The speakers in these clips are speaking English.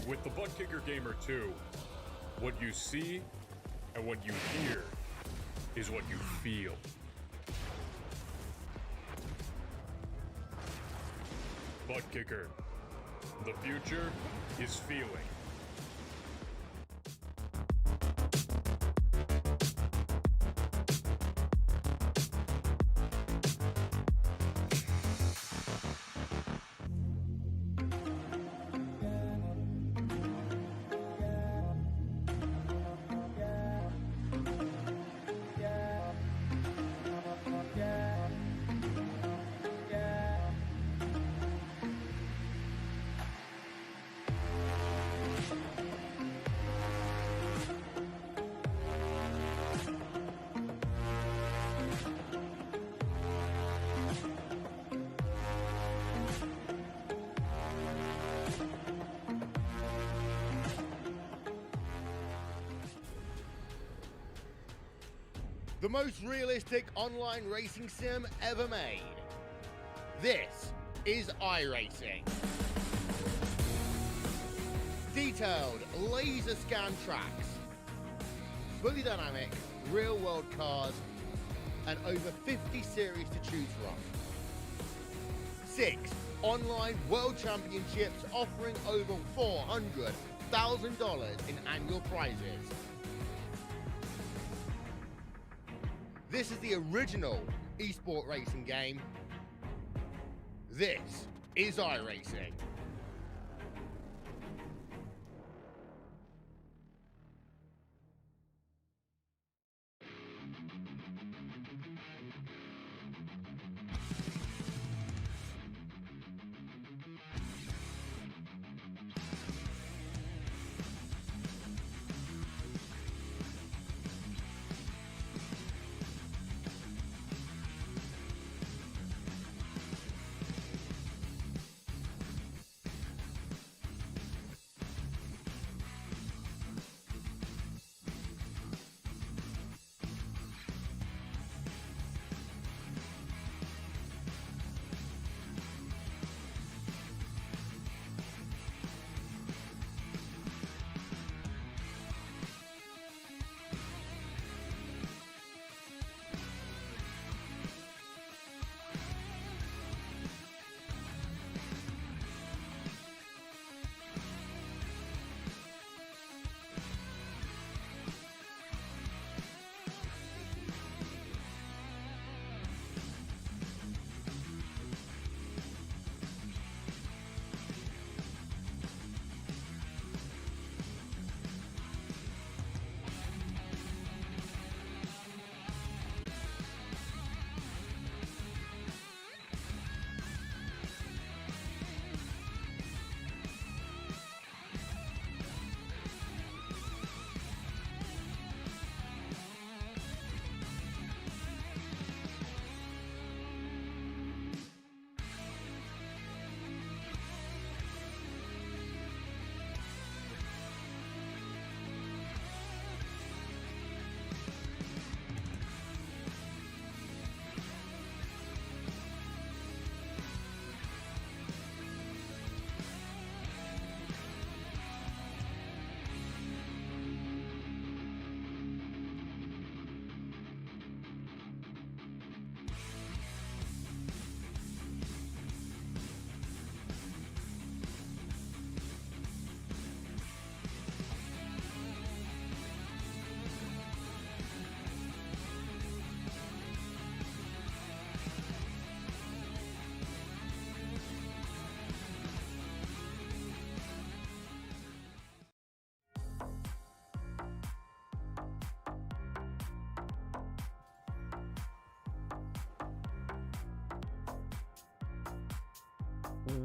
With the Butt Kicker Gamer 2, what you see and what you hear is what you feel. Butt Kicker. The future is feeling. The most realistic online racing sim ever made. This is iRacing. Detailed laser scan tracks, fully dynamic real world cars, and over 50 series to choose from. 6 online world championships offering over $400,000 in annual prizes. This is the original esport racing game. This is iRacing.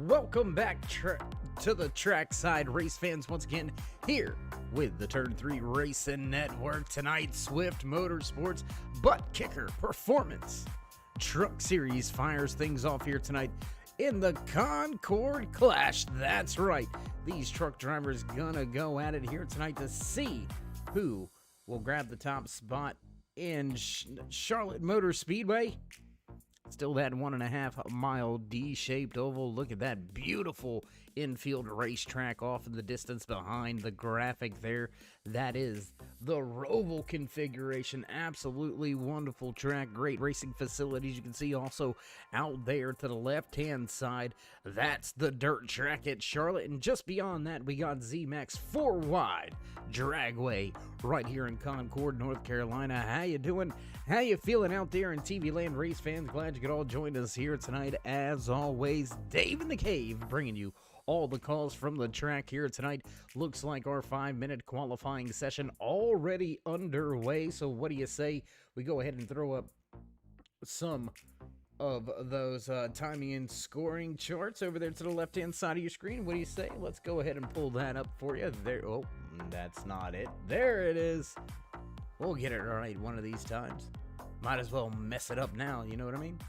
Welcome back to the Trackside Race fans once again here with the Turn 3 Racing Network. Tonight, Swift Motorsports Butt Kicker Performance Truck Series fires things off here tonight in the Concord Clash. That's right, these truck drivers gonna go at it here tonight to see who will grab the top spot in Charlotte Motor Speedway. Still that 1.5 mile D-shaped oval. Look at that beautiful infield racetrack off in the distance behind the graphic there. That is the Roval configuration. Absolutely wonderful track. Great racing facilities. You can see also out there to the left-hand side, that's the dirt track at Charlotte. And just beyond that, we got Z-Max 4-wide dragway right here in Concord, North Carolina. How you doing? How you feeling out there in TV land, race fans? Glad you could all join us here tonight. As always, Dave in the Cave bringing you all the calls from the track here tonight. Looks like our 5-minute qualifying session already underway. So what do you say we go ahead and throw up some of those timing and scoring charts over there to the left-hand side of your screen? What do you say? Let's go ahead and pull that up for you. There. Oh, that's not it. There it is. We'll get it right one of these times. Might as well mess it up now, you know what I mean?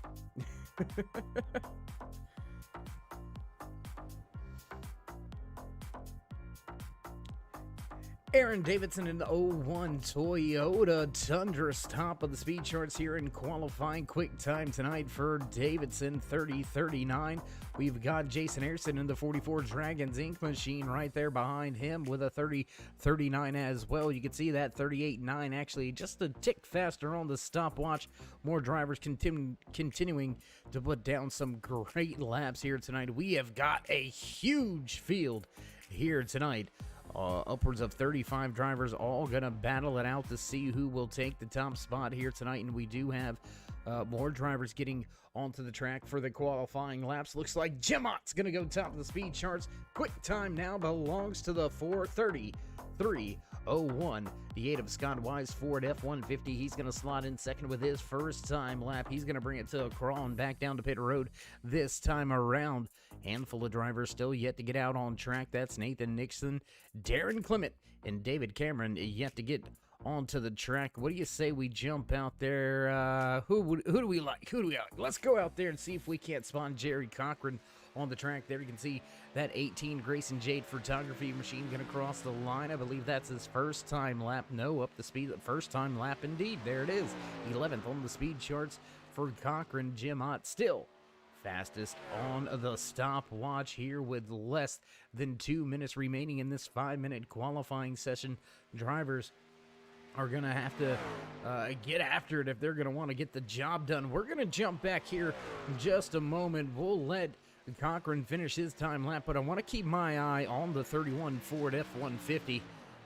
Aaron Davidson in the 01 Toyota Tundra's top of the speed charts here in qualifying. Quick time tonight for Davidson, 30:39. We've got Jason Harrison in the 44 Dragons Inc. machine right there behind him with a 30:39 as well. You can see that 38.9 actually just a tick faster on the stopwatch. More drivers continuing to put down some great laps here tonight. We have got a huge field here tonight. Upwards of 35 drivers all going to battle it out to see who will take the top spot here tonight. And we do have more drivers getting onto the track for the qualifying laps. Looks like Jim Ott's going to go top of the speed charts. Quick time now belongs to the 4:33.01. The 8 of Scott Wise Ford F-150. He's going to slot in second with his first time lap. He's going to bring it to a crawl and back down to pit road this time around. Handful of drivers still yet to get out on track. That's Nathan Nixon, Darren Clement, and David Cameron yet to get onto the track. What do you say we jump out there? Who do we like? Let's go out there and see if we can't spawn Jerry Cochran on the track. There you can see that 18 Grayson Jade photography machine going to cross the line. I believe that's his first time lap. No, up the speed. First time lap indeed. There it is. 11th on the speed charts for Cochran. Jim Ott still fastest on the stopwatch here with less than 2 minutes remaining in this 5-minute qualifying session. Drivers are going to have to get after it if they're going to want to get the job done. We're going to jump back here in just a moment. We'll let Cochran finish his time lap, but I want to keep my eye on the 31 Ford F-150.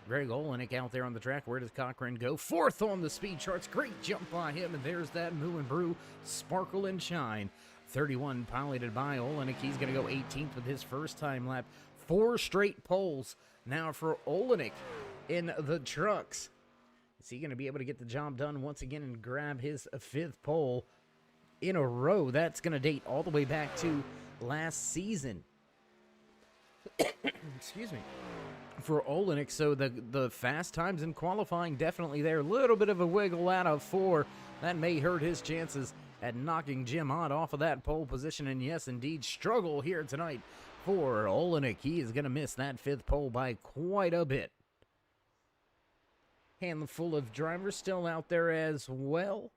Greg Olenek out there on the track. Where does Cochran go? Fourth on the speed charts. Great jump by him, and there's that Moo and Brew sparkle and shine. 31 piloted by Olenek. He's going to go 18th with his first time lap. 4 straight poles now for Olenek in the trucks. Is he going to be able to get the job done once again and grab his 5th pole in a row? That's going to date all the way back to last season. Excuse me. For Olenek, so the fast times in qualifying definitely there. A little bit of a wiggle out of 4. That may hurt his chances at knocking Jim Ott off of that pole position. And yes, indeed, struggle here tonight for Olenek. He is going to miss that 5th pole by quite a bit. Handful of drivers still out there as well.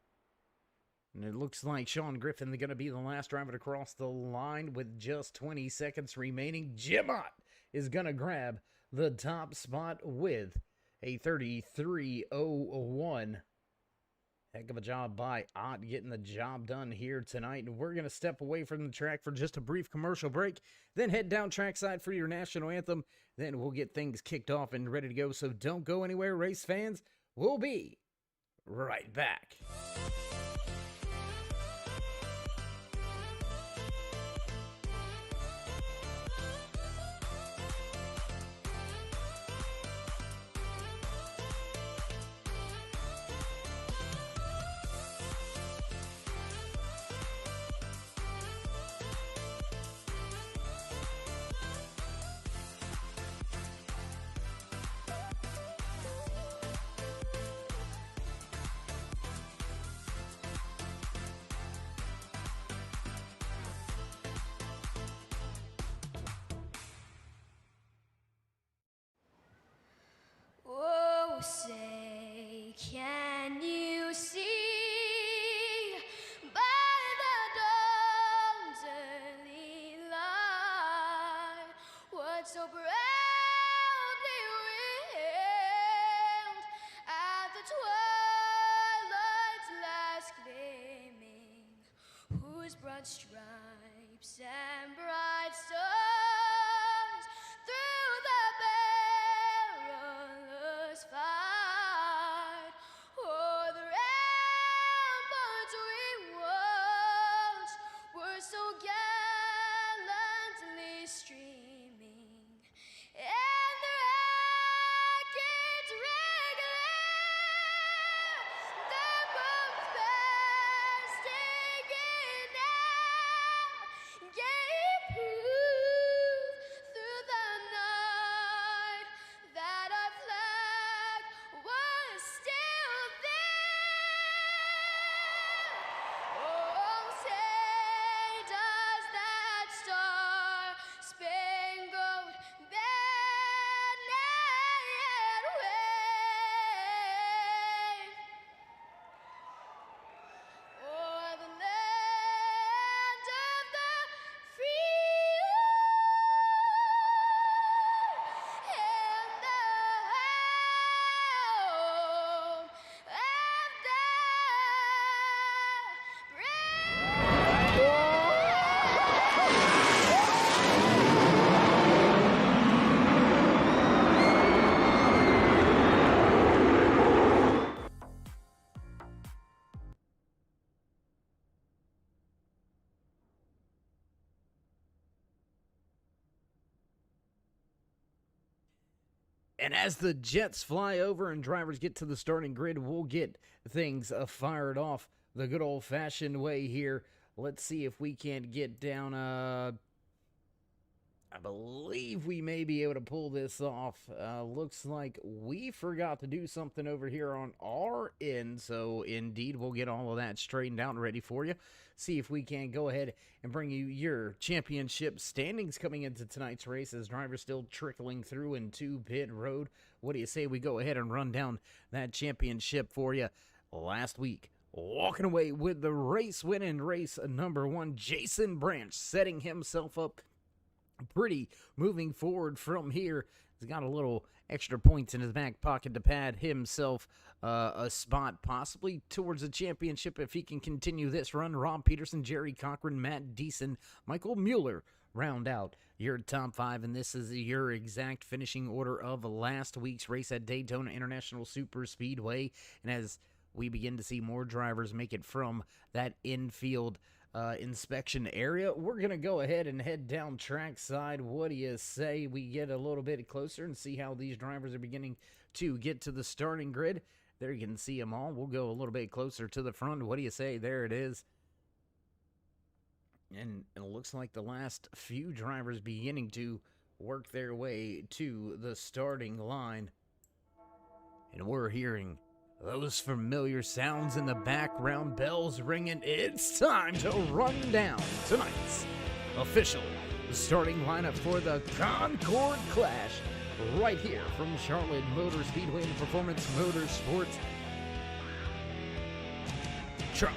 And it looks like Sean Griffin is going to be the last driver to cross the line with just 20 seconds remaining. Jim Ott is going to grab the top spot with a 33:01. Heck of a job by Ott getting the job done here tonight. And we're going to step away from the track for just a brief commercial break, then head down trackside for your national anthem. Then we'll get things kicked off and ready to go. So don't go anywhere, race fans. We'll be right back. whose broad stripes and bright stars through the perilous fight, o'er the ramparts we watched were so gallantly streaming, and the rackets regular, the boats bursting in air, gave proof through the night that our flag was still there. Oh, say does that star-spangled banner yet wave o'er the land of the free and the home of the And as the jets fly over and drivers get to the starting grid, we'll get things fired off the good old-fashioned way here. Let's see if we can't get down. I believe we may be able to pull this off. Looks like we forgot to do something over here on our end, so indeed we'll get all of that straightened out and ready for you. See if we can go ahead and bring you your championship standings coming into tonight's race as drivers still trickling through into pit road. What do you say we go ahead and run down that championship for you? Last week, walking away with the race winning race number 1, Jason Branch, setting himself up pretty moving forward from here. He's got a little extra points in his back pocket to pad himself a spot possibly towards the championship if he can continue this run. Rob Peterson, Jerry Cochran, Matt Deason, Michael Mueller round out your top 5, and this is your exact finishing order of last week's race at Daytona International Super Speedway. And as we begin to see more drivers make it from that infield inspection area, we're going to go ahead and head down trackside. What do you say we get a little bit closer and see how these drivers are beginning to get to the starting grid? There you can see them all. We'll go a little bit closer to the front. What do you say? There it is. And it looks like the last few drivers beginning to work their way to the starting line. And we're hearing those familiar sounds in the background, bells ringing. It's time to run down tonight's official starting lineup for the Concord Clash right here from Charlotte Motor Speedway and Performance Motorsports Truck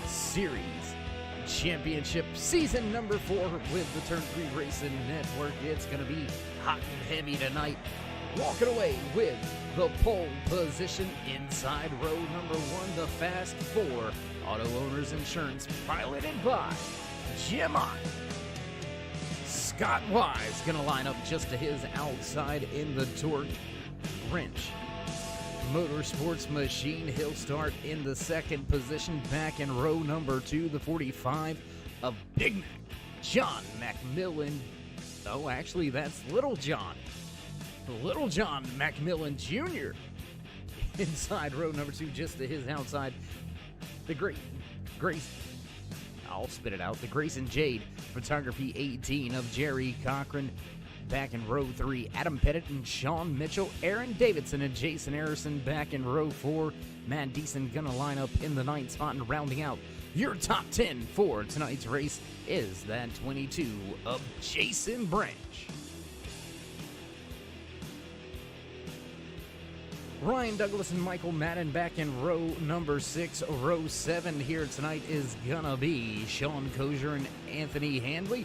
Series Championship Season number 4 with the Turn 3 Racing Network. It's going to be hot and heavy tonight. Walking away with the pole position inside row number 1, the Fast 4 Auto Owners Insurance, piloted by Jim Ott. Scott Wise going to line up just to his outside in the Torque Wrench Motorsports machine. He'll start in the second position back in row number 2, the 45 of Big Mac, John McMillan. Oh, actually, that's Little John. Little John McMillan Jr. inside row number 2, just to his outside. The I'll spit it out. The Grayson Jade Photography 18 of Jerry Cochran. Back in row 3, Adam Pettit and Sean Mitchell. Aaron Davidson and Jason Harrison back in row 4. Matt Deason gonna line up in the 9th spot, and rounding out your top 10 for tonight's race is that 22 of Jason Branch. Ryan Douglas and Michael Madden back in row number 6. Row 7 here tonight is gonna be Sean Kozier and Anthony Handley.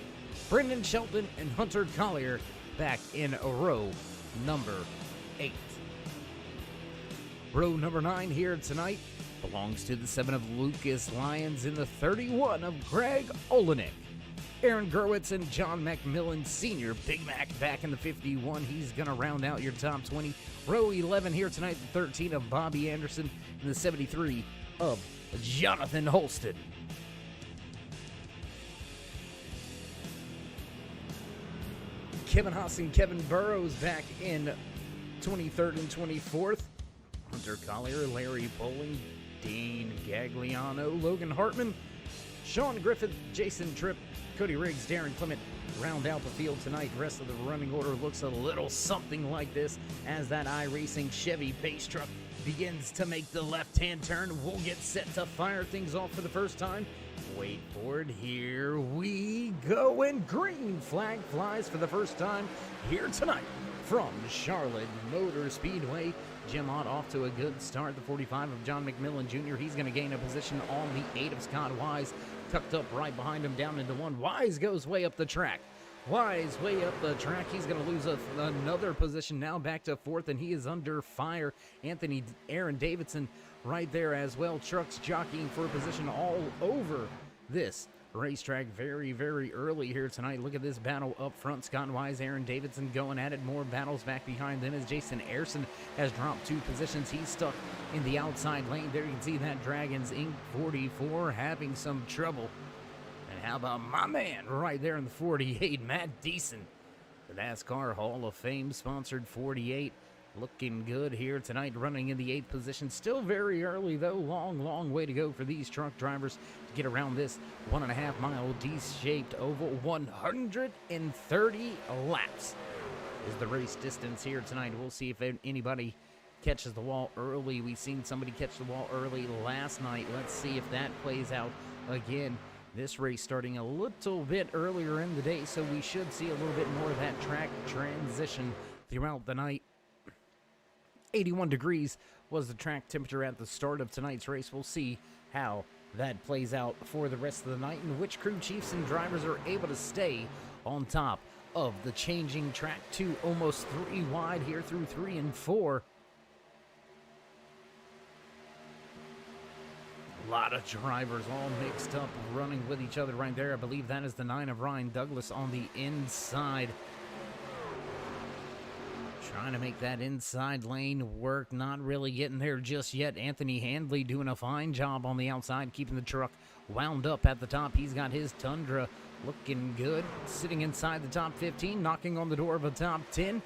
Brendan Shelton and Hunter Collier back in row number 8. Row number 9 here tonight belongs to the 7 of Lucas Lyons in the 31 of Greg Olenek. Aaron Gerwitz and John McMillan Sr., Big Mac back in the 51. He's going to round out your top 20. Row 11 here tonight, the 13 of Bobby Anderson and the 73 of Jonathan Holston. Kevin Haas and Kevin Burrows back in 23rd and 24th. Hunter Collier, Larry Bowling, Dean Gagliano, Logan Hartman, Sean Griffith, Jason Tripp, Cody Riggs, Darren Clement round out the field tonight. The rest of the running order looks a little something like this as that iRacing Chevy base truck begins to make the left-hand turn. We'll get set to fire things off for the first time. Wait for it. Here we go. And green flag flies for the first time here tonight from Charlotte Motor Speedway. Jim Ott off to a good start. The 45 of John McMillan Jr. He's going to gain a position on the 8 of Scott Wise. Tucked up right behind him down into 1. Wise goes way up the track. Wise way up the track. He's going to lose another position now back to 4th, and he is under fire. Aaron Davidson right there as well. Trucks jockeying for a position all over this racetrack very, very early here tonight. Look at this battle up front. Scott Wise, Aaron Davidson going at it. More battles back behind them as Jason Ayerson has dropped 2 positions. He's stuck in the outside lane. There you can see that Dragons Inc. 44 having some trouble. And how about my man right there in the 48, Matt Deason. The NASCAR Hall of Fame sponsored 48. Looking good here tonight, running in the 8th position. Still very early, though. Long way to go for these truck drivers to get around this 1.5 mile D-shaped oval. 130 laps is the race distance here tonight. We'll see if anybody catches the wall early. We've seen somebody catch the wall early last night. Let's see if that plays out again. This race starting a little bit earlier in the day, so we should see a little bit more of that track transition throughout the night. 81 degrees was the track temperature at the start of tonight's race. We'll see how that plays out for the rest of the night and which crew chiefs and drivers are able to stay on top of the changing track. 2 almost 3 wide here through 3 and 4. A lot of drivers all mixed up running with each other right there. I believe that is the 9 of Ryan Douglas on the inside. Trying to make that inside lane work, not really getting there just yet. Anthony Handley doing a fine job on the outside, keeping the truck wound up at the top. He's got his Tundra looking good, sitting inside the top 15, knocking on the door of a top 10.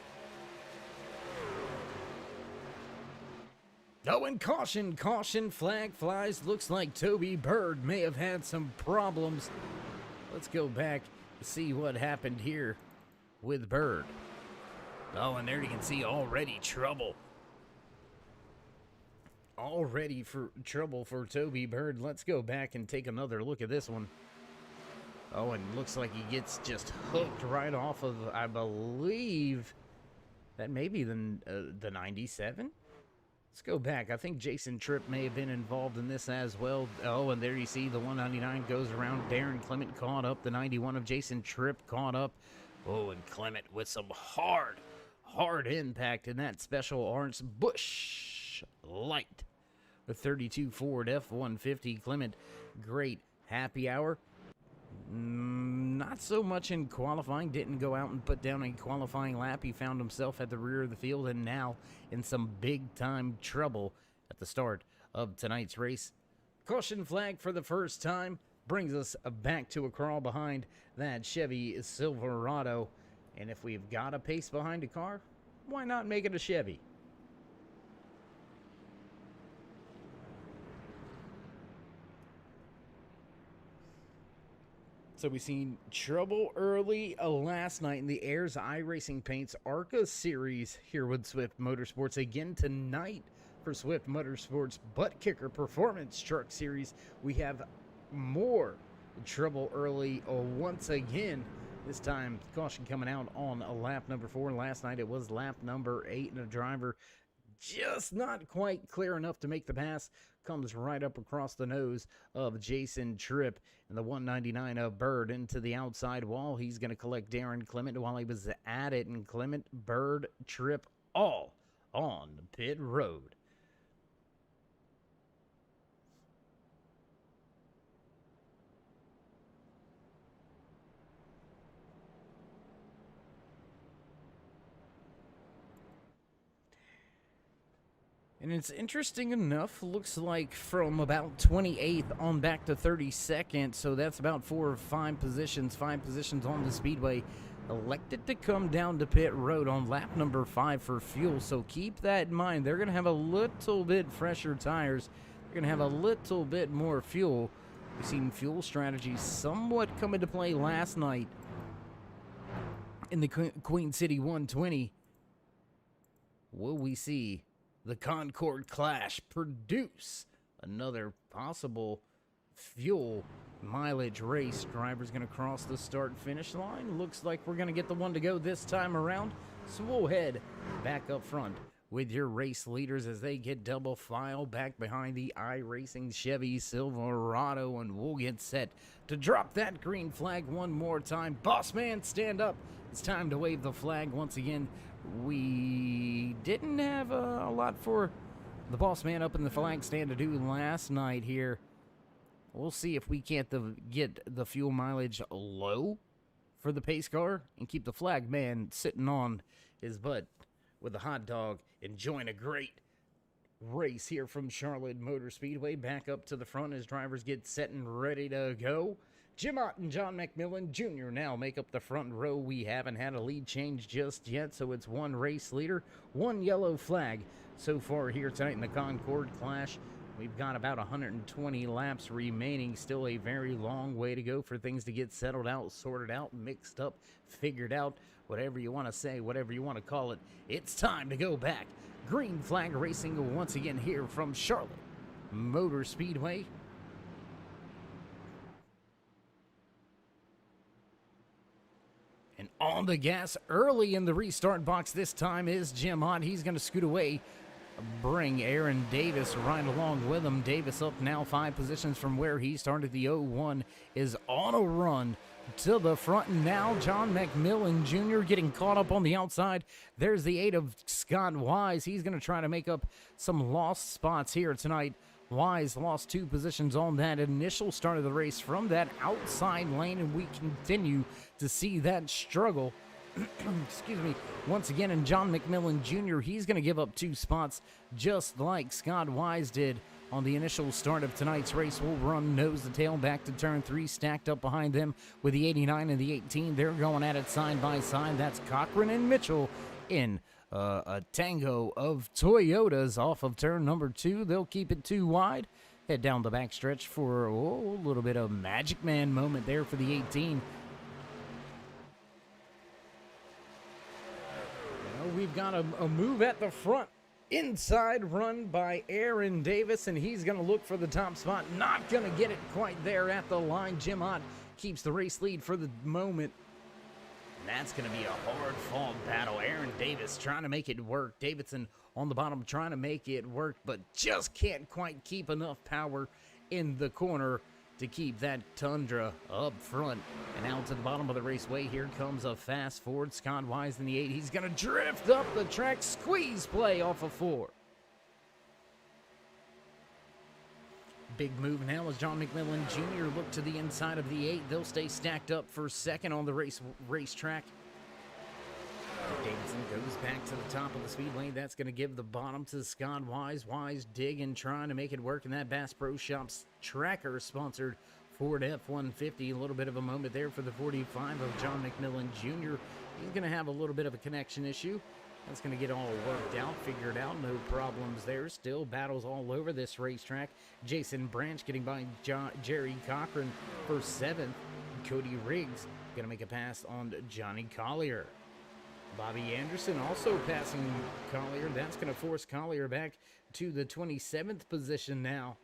Oh, and caution, flag flies. Looks like Toby Bird may have had some problems. Let's go back and see what happened here with Bird. Oh, and there you can see already trouble. Already for trouble for Toby Bird. Let's go back and take another look at this one. Oh, and looks like he gets just hooked right off of, I believe, that may be the 97. Let's go back. I think Jason Tripp may have been involved in this as well. Oh, and there you see the 199 goes around. Darren Clement caught up. The 91 of Jason Tripp caught up. Oh, and Clement with some hard impact in that special orange Busch Light. The 32 Ford F-150. Clement, great happy hour. Not so much in qualifying. Didn't go out and put down a qualifying lap. He found himself at the rear of the field and now in some big-time trouble at the start of tonight's race. Caution flag for the first time brings us back to a crawl behind that Chevy Silverado. And if we've got a pace behind a car, why not make it a Chevy? So we seen trouble early last night in the Ayers iRacing Paints ARCA Series here with Swift Motorsports. Again tonight for Swift Motorsports Butt Kicker Performance Truck Series. We have more trouble early once again. This time, caution coming out on lap number 4. Last night it was lap number 8, and a driver just not quite clear enough to make the pass. Comes right up across the nose of Jason Tripp, and the 199 of Bird into the outside wall. He's going to collect Darren Clement while he was at it, and Clement, Bird, Tripp all on pit road. And it's interesting enough, looks like from about 28th on back to 32nd, so that's about 4 or 5 positions on the speedway, elected to come down to pit road on lap number 5 for fuel. So keep that in mind. They're going to have a little bit fresher tires. They're going to have a little bit more fuel. We've seen fuel strategies somewhat come into play last night in the Queen City 120. Will we see the Concord Clash produce another possible fuel mileage race? Driver's going to cross the start-finish line. Looks like we're going to get the one to go this time around. So we'll head back up front with your race leaders as they get double file back behind the iRacing Chevy Silverado, and we'll get set to drop that green flag one more time. Boss man, stand up. It's time to wave the flag once again. We didn't have a lot for the boss man up in the flag stand to do last night here. We'll see if we can't get the fuel mileage low for the pace car and keep the flag man sitting on his butt with a hot dog, enjoying a great race here from Charlotte Motor Speedway. Back up to the front as drivers get set and ready to go. Jim Ott and John McMillan Jr. now make up the front row. We haven't had a lead change just yet, so it's one race leader, one yellow flag so far here tonight in the Concord Clash. We've got about 120 laps remaining. Still a very long way to go for things to get settled out, sorted out, mixed up, figured out, whatever you want to say, whatever you want to call it. It's time to go back. Green flag racing once again here from Charlotte Motor Speedway. And on the gas early in the restart box this time is Jim Ott. He's going to scoot away, bring Aaron Davis right along with him. Davis up now 5 positions from where he started. The 01 is on a run to the front. And now John McMillan Jr. getting caught up on the outside. There's the 8 of Scott Wise. He's going to try to make up some lost spots here tonight. Wise lost 2 positions on that initial start of the race from that outside lane, and we continue to see that struggle. Excuse me, once again, and John McMillan Jr., he's going to give up 2 spots just like Scott Wise did on the initial start of tonight's race. We'll run nose to tail back to turn 3, stacked up behind them with the 89 and the 18. They're going at it side by side. That's Cochran and Mitchell in a tango of Toyotas off of turn number 2. They'll keep it 2 wide. Head down the backstretch for a little bit of Magic Man moment there for the 18. We've got a move at the front. Inside run by Aaron Davis, and he's going to look for the top spot. Not going to get it quite there at the line. Jim Ott keeps the race lead for the moment. And that's going to be a hard-fought battle. Aaron Davis trying to make it work. Davidson on the bottom trying to make it work, but just can't quite keep enough power in the corner to keep that Tundra up front. And out to the bottom of the raceway, here comes a fast Ford. Scott Wise in the 8. He's going to drift up the track. Squeeze play off of 4. Big move now as John McMillan Jr. look to the inside of the 8. They'll stay stacked up for second on the racetrack. Davidson goes back to the top of the speedway. That's going to give the bottom to Scott Wise. Wise digging, trying to make it work in that Bass Pro Shops tracker-sponsored Ford F-150. A little bit of a moment there for the 45 of John McMillan Jr. He's going to have a little bit of a connection issue. That's going to get all worked out, figured out, no problems there. Still battles all over this racetrack. Jason Branch getting by Jerry Cochran for 7th. Cody Riggs going to make a pass on Johnny Collier. Bobby Anderson also passing Collier. That's going to force Collier back to the 27th position now.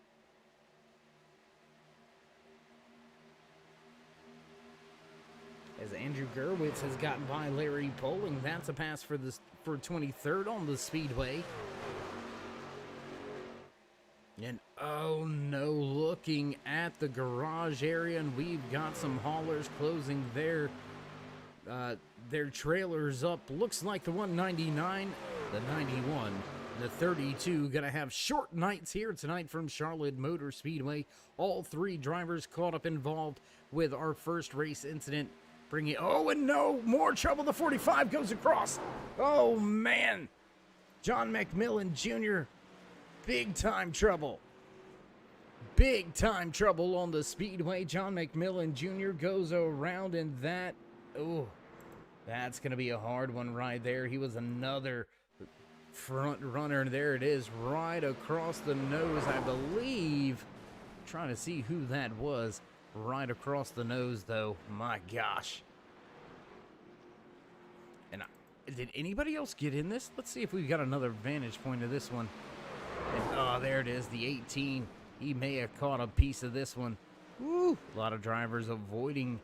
As Andrew Gerwitz has gotten by Larry Poling. That's a pass for 23rd on the speedway. And oh no, looking at the garage area, and we've got some haulers closing their trailers up. Looks like the 199, the 91, the 32 gonna have short nights here tonight from Charlotte Motor Speedway. All 3 drivers caught up involved with our first race incident. Oh, and no, more trouble. The 45 goes across. Oh, man. John McMillan Jr. Big time trouble. Big time trouble on the speedway. John McMillan Jr. goes around, and that's going to be a hard one right there. He was another front runner. There it is, right across the nose, I believe. Trying to see who that was. Right across the nose, though. My gosh. And did anybody else get in this? Let's see if we've got another vantage point of this one. And, there it is, the 18. He may have caught a piece of this one. Woo! A lot of drivers avoiding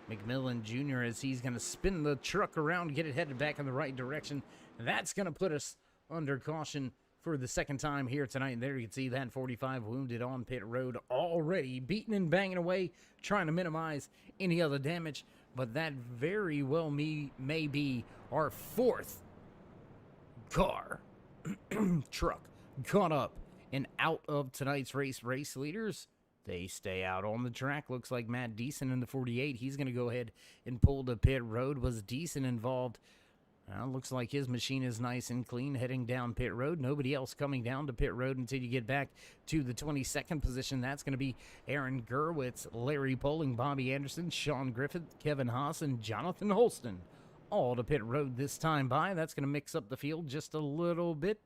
McMillan Jr. as he's going to spin the truck around, get it headed back in the right direction. That's going to put us under caution for the second time here tonight. And there you can see that 45 wounded on pit road, already beating and banging away, trying to minimize any other damage. But that very well may be our fourth car, truck, caught up and out of tonight's race. Race leaders, they stay out on the track. Looks like Matt Deason in the 48. He's going to go ahead and pull to pit road. Was Deason involved? Looks like his machine is nice and clean heading down pit road. Nobody else coming down to pit road until you get back to the 22nd position. That's going to be Aaron Gerwitz, Larry Poling, Bobby Anderson, Sean Griffith, Kevin Haas, and Jonathan Holston. All to pit road this time by. That's going to mix up the field just a little bit.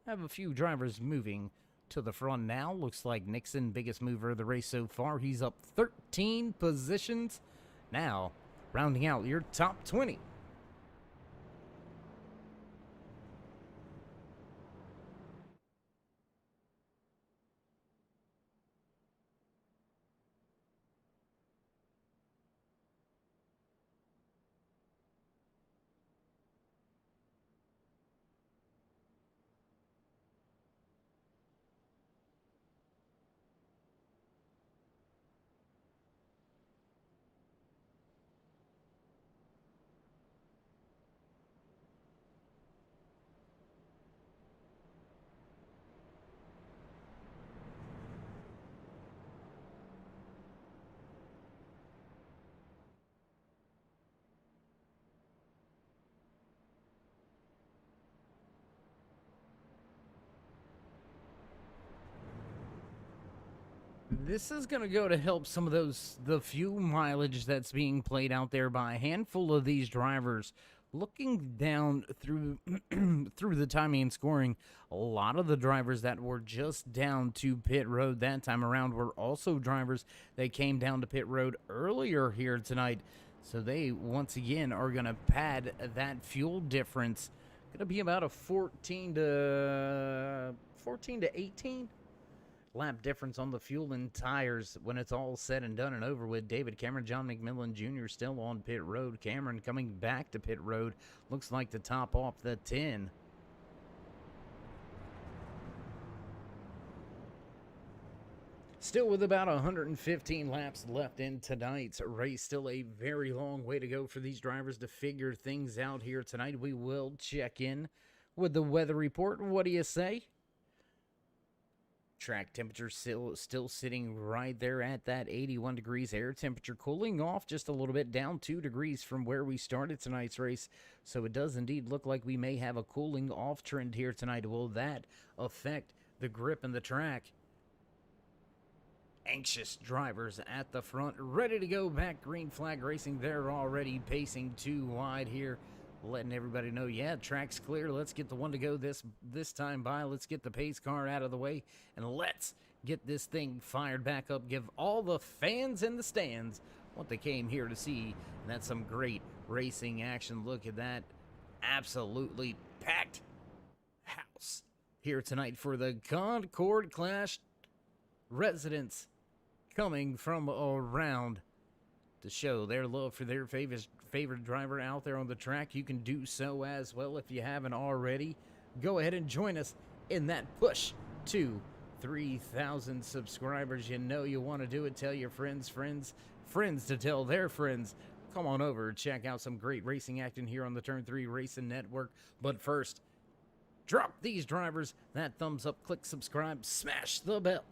Have a few drivers moving to the front now. Looks like Nixon, biggest mover of the race so far. He's up 13 positions. Now, rounding out your top 20. This is going to go to help some of the few mileage that's being played out there by a handful of these drivers. Looking down through through the timing and scoring, a lot of the drivers that were just down to pit road that time around were also drivers that came down to pit road earlier here tonight. So they, once again, are going to pad that fuel difference. Going to be about a 14 to 18 lap difference on the fuel and tires when it's all said and done and over with. David Cameron, John McMillan Jr. still on pit road. Cameron coming back to pit road. Looks like to top off the 10. Still with about 115 laps left in tonight's race. Still a very long way to go for these drivers to figure things out here tonight. We will check in with the weather report. What do you say? Track temperature still sitting right there at that 81 degrees. Air temperature cooling off just a little bit, down 2 degrees from where we started tonight's race. So it does indeed look like we may have a cooling off trend here tonight. Will that affect the grip in the track? Anxious drivers at the front, ready to go back. Green flag racing. They're already pacing too wide here, letting everybody know, yeah, track's clear. Let's get the one to go this time by. Let's get the pace car out of the way, and let's get this thing fired back up. Give all the fans in the stands what they came here to see. And that's some great racing action. Look at that. Absolutely packed house here tonight for the Concord Clash residents coming from around to show their love for their favorite driver out there on the track. You can do so as well if you haven't already. Go ahead and join us in that push to 3,000 subscribers. You know you want to do it. Tell your friends to tell their friends. Come on over, check out some great racing action here on the Turn 3 Racing Network. But first, drop these drivers that thumbs up, click subscribe, smash the bell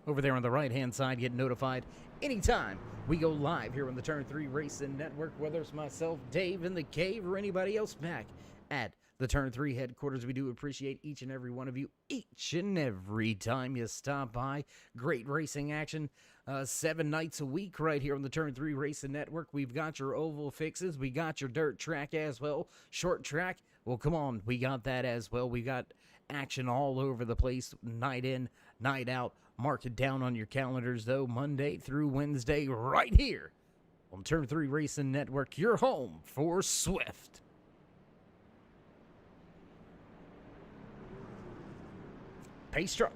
over there on the right-hand side. Get notified anytime we go live here on the Turn 3 Racing Network, whether it's myself, Dave in the cave, or anybody else back at the Turn 3 headquarters. We do appreciate each and every one of you, each and every time you stop by. Great racing action 7 nights a week right here on the Turn 3 Racing Network. We've got your oval fixes. We got your dirt track as well. Short track, well, come on, we got that as well. We got action all over the place, night in, night out. Mark it down on your calendars, though, Monday through Wednesday, right here on Turn 3 Racing Network, your home for Swift. Pace truck,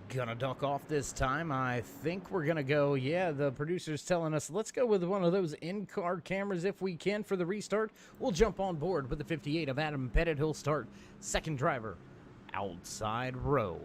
gonna duck off this time. I think we're gonna go, yeah, the producer's telling us, let's go with one of those in-car cameras if we can for the restart. We'll jump on board with the 58 of Adam Pettit. He'll start second driver, outside row.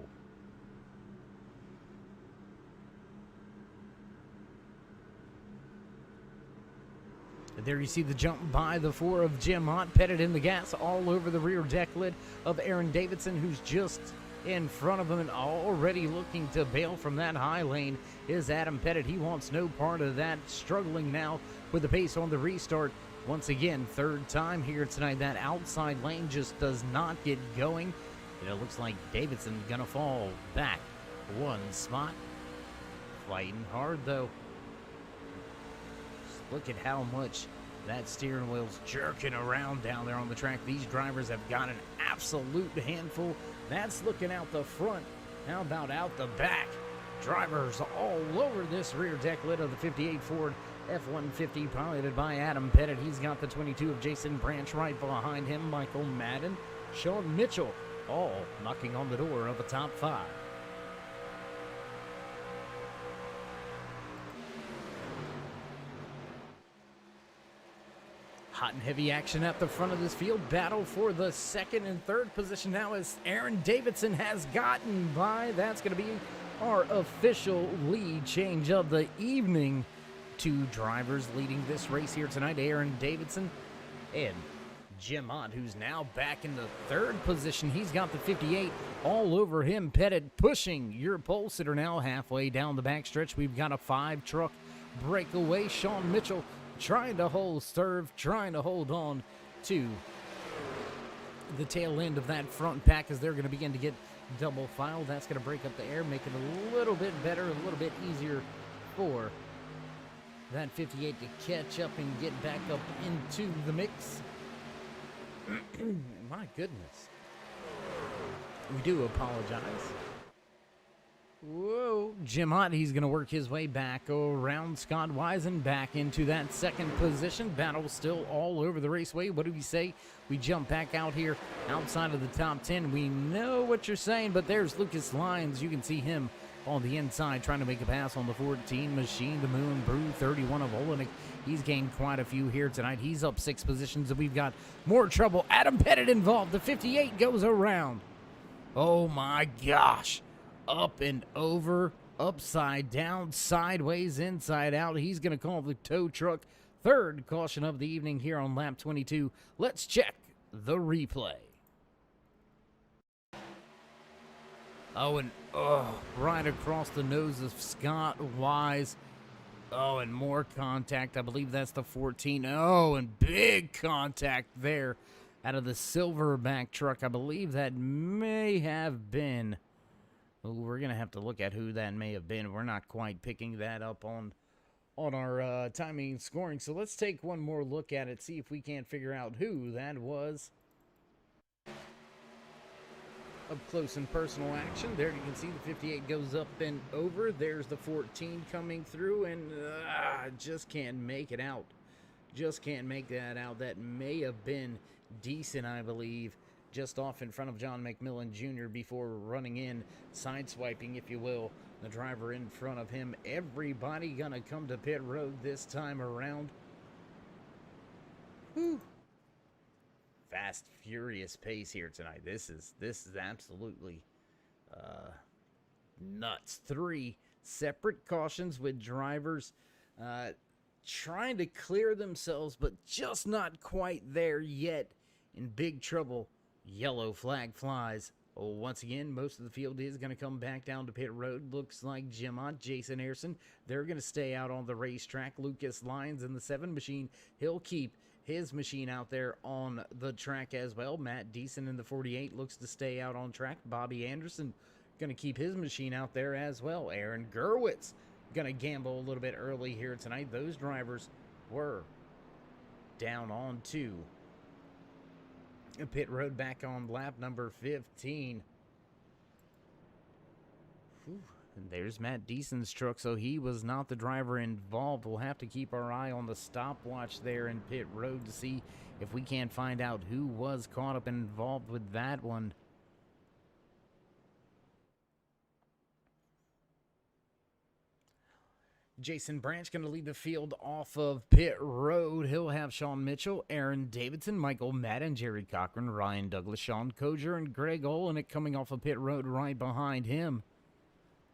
There you see the jump by the 4 of Jim Ott. Pettit in the gas all over the rear deck lid of Aaron Davidson, who's just in front of him and already looking to bail from that high lane is Adam Pettit. He wants no part of that. Struggling now with the pace on the restart. Once again, third time here tonight. That outside lane just does not get going. And it looks like Davidson gonna fall back one spot. Fighting hard, though. Look at how much that steering wheel's jerking around down there on the track. These drivers have got an absolute handful. That's looking out the front. How about out the back? Drivers all over this rear deck lid of the 58 Ford F-150 piloted by Adam Pettit. He's got the 22 of Jason Branch right behind him. Michael Madden, Sean Mitchell, all knocking on the door of the top 5. Hot and heavy action at the front of this field. Battle for the second and third position now as Aaron Davidson has gotten by. That's going to be our official lead change of the evening. 2 drivers leading this race here tonight. Aaron Davidson and Jim Ott, who's now back in the third position. He's got the 58 all over him. Pettit pushing your pole sitter now halfway down the backstretch. We've got a 5-truck breakaway. Sean Mitchell trying to hold serve, trying to hold on to the tail end of that front pack as they're going to begin to get double filed. That's going to break up the air, make it a little bit better, a little bit easier for that 58 to catch up and get back up into the mix. My goodness. We do apologize. Whoa, Jim Ott, he's going to work his way back around Scott Wisen back into that second position. Battle still all over the raceway. What do we say? We jump back out here outside of the top 10. We know what you're saying, but there's Lucas Lyons. You can see him on the inside trying to make a pass on the 14 Machine, the Moon Brew, 31 of Olenek. He's gained quite a few here tonight. He's up 6 positions, and we've got more trouble. Adam Pettit involved. The 58 goes around. Oh, my gosh. Up and over, upside down, sideways, inside out. He's going to call the tow truck. Third caution of the evening here on lap 22. Let's check the replay. Oh, and right across the nose of Scott Wise. Oh, and more contact. I believe that's the 14. Oh, and big contact there out of the Silverback truck. I believe that may have been... We're going to have to look at who that may have been. We're not quite picking that up on our timing and scoring. So let's take one more look at it, see if we can't figure out who that was. Up close and personal action. There you can see the 58 goes up and over. There's the 14 coming through, and just can't make it out. Just can't make that out. That may have been decent, I believe. Just off in front of John McMillan Jr. before running in, sideswiping, if you will, the driver in front of him. Everybody gonna come to pit road this time around. Whew. Fast, furious pace here tonight. This is absolutely nuts. 3 separate cautions with drivers trying to clear themselves, but just not quite there yet. In big trouble. Yellow flag flies. Oh, once again, most of the field is going to come back down to pit road. Looks like Jim Ott, Jason Ayerson, they're going to stay out on the racetrack. Lucas Lyons in the 7 Machine, he'll keep his machine out there on the track as well. Matt Deason in the 48 looks to stay out on track. Bobby Anderson going to keep his machine out there as well. Aaron Gerwitz going to gamble a little bit early here tonight. Those drivers were down on to pit road back on lap number 15. Whew. And there's Matt Deason's truck, so he was not the driver involved. We'll have to keep our eye on the stopwatch there in pit road to see if we can't find out who was caught up and involved with that one. Jason Branch going to lead the field off of pit road. He'll have Sean Mitchell, Aaron Davidson, Michael Madden, Jerry Cochran, Ryan Douglas, Sean Koger, and Greg Olenek coming off of pit road right behind him.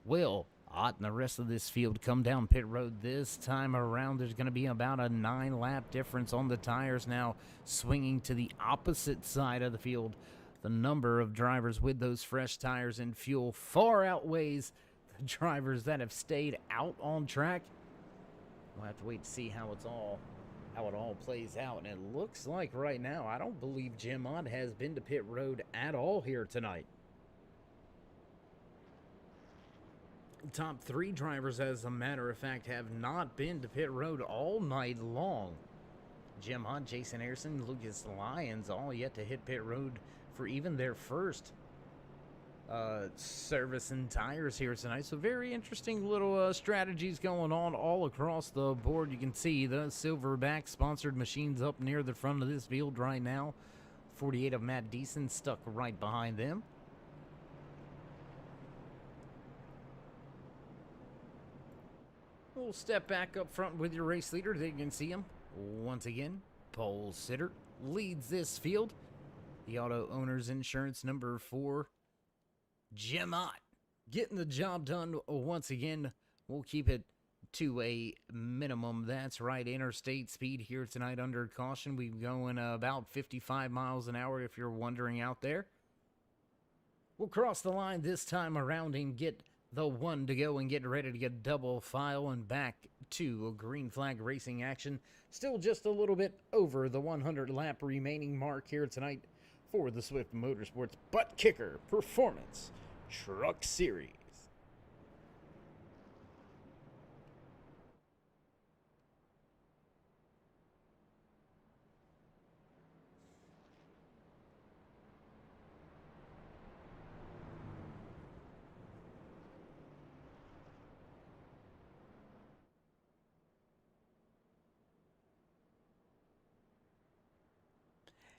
Will Ott and the rest of this field come down pit road this time around. There's going to be about a 9-lap difference on the tires now, swinging to the opposite side of the field. The number of drivers with those fresh tires and fuel far outweighs the drivers that have stayed out on track. We'll have to wait to see how it all plays out. And it looks like right now, I don't believe Jim Ott has been to pit road at all here tonight. Top 3 drivers, as a matter of fact, have not been to pit road all night long. Jim Hunt, Jason Harrison, Lucas Lyons, all yet to hit pit road for even their first service and tires here tonight. So very interesting little strategies going on all across the board. You can see the Silverback sponsored machines up near the front of this field right now. 48 of Matt Deason stuck right behind them. We'll step back up front with your race leader. There you can see him. Once again, pole sitter leads this field. The Auto Owners Insurance number 4, Jim Ott, getting the job done once again. We'll keep it to a minimum. That's right, interstate speed here tonight under caution. We're going about 55 miles an hour if you're wondering out there. We'll cross the line this time around and get the 1 to go and get ready to get double file and back to a green flag racing action. Still just a little bit over the 100 lap remaining mark here tonight for the Swift Motorsports Butt Kicker Performance Truck Series.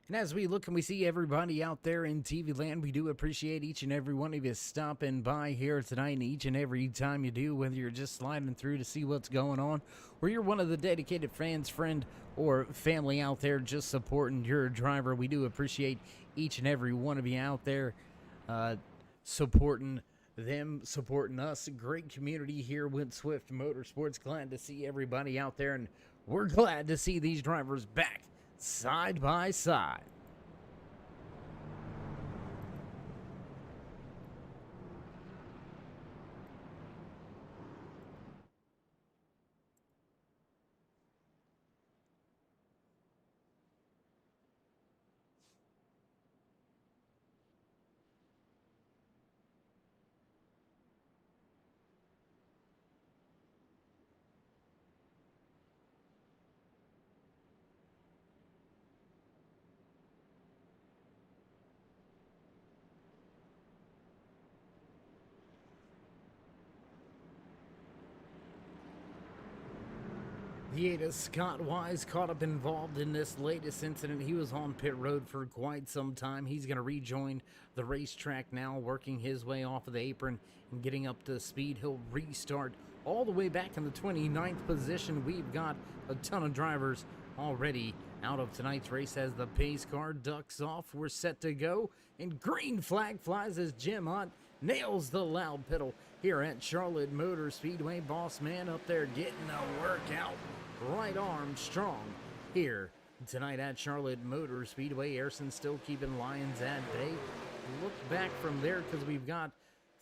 And as we look and we see everybody out there in TV land, we do appreciate each and every one of you stopping by here tonight. And each and every time you do, whether you're just sliding through to see what's going on, or you're one of the dedicated fans, friend, or family out there just supporting your driver, we do appreciate each and every one of you out there supporting them, supporting us. Great community here with Swift Motorsports. Glad to see everybody out there, and we're glad to see these drivers back side by side. The Scott Wise caught up involved in this latest incident. He was on pit road for quite some time. He's going to rejoin the racetrack now, working his way off of the apron and getting up to speed. He'll restart all the way back in the 29th position. We've got a ton of drivers already out of tonight's race as the pace car ducks off. We're set to go, and green flag flies as Jim Hunt nails the loud pedal here at Charlotte Motor Speedway. Boss man up there getting a workout. Right arm strong here tonight at Charlotte Motor Speedway. Ayrson still keeping Lions at bay. Look back from there because we've got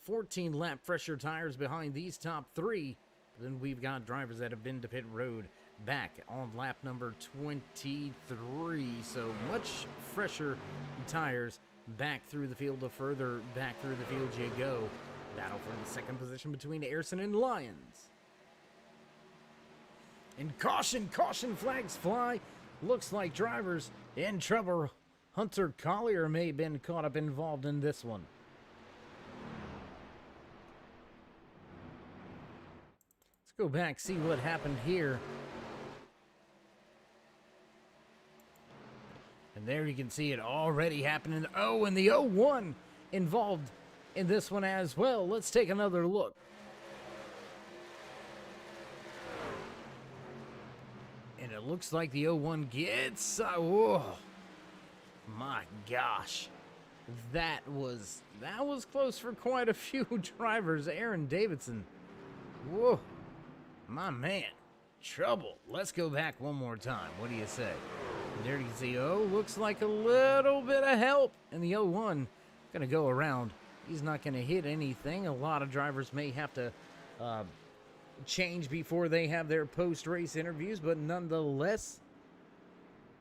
14 lap fresher tires behind these top 3. Then we've got drivers that have been to pit road back on lap number 23. So much fresher tires back through the field. The further back through the field you go. Battle for the second position between Ayrton and Lyons. And caution, flags fly. Looks like drivers in trouble. Hunter Collier may have been caught up involved in this one. Let's go back, see what happened here. And there you can see it already happening. Oh, and the 01 involved in this one as well. Let's take another look. And it looks like the 01 gets... whoa. My gosh. That was close for quite a few drivers. Aaron Davidson. Whoa. My man. Trouble. Let's go back one more time. What do you say? There you see, looks like a little bit of help. And the 01 going to go around. He's not going to hit anything. A lot of drivers may have to change before they have their post-race interviews, but nonetheless,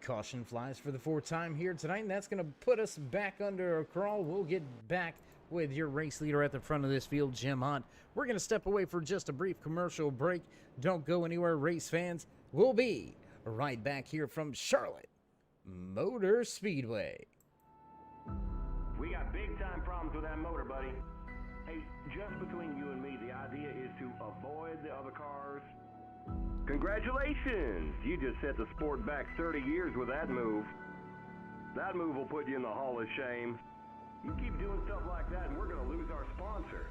caution flies for the fourth time here tonight, and that's going to put us back under a crawl. We'll get back with your race leader at the front of this field, Jim Hunt. We're going to step away for just a brief commercial break. Don't go anywhere, race fans. We'll be right back here from Charlotte Motor Speedway. We got big-time problems with that motor, buddy. Hey, just between you and me, the idea is to avoid the other cars. Congratulations! You just set the sport back 30 years with that move. That move will put you in the Hall of Shame. You keep doing stuff like that and we're going to lose our sponsor.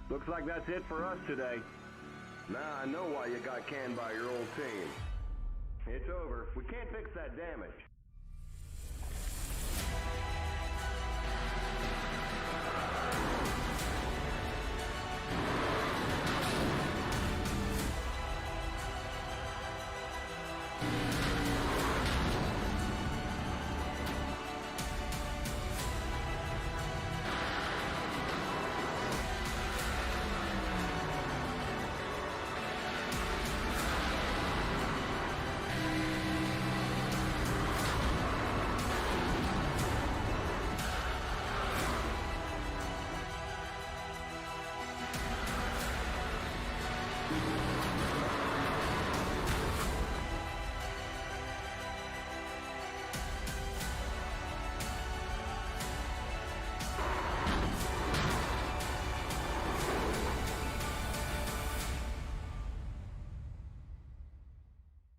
Looks like that's it for us today. Now I know why you got canned by your old team. It's over. We can't fix that damage.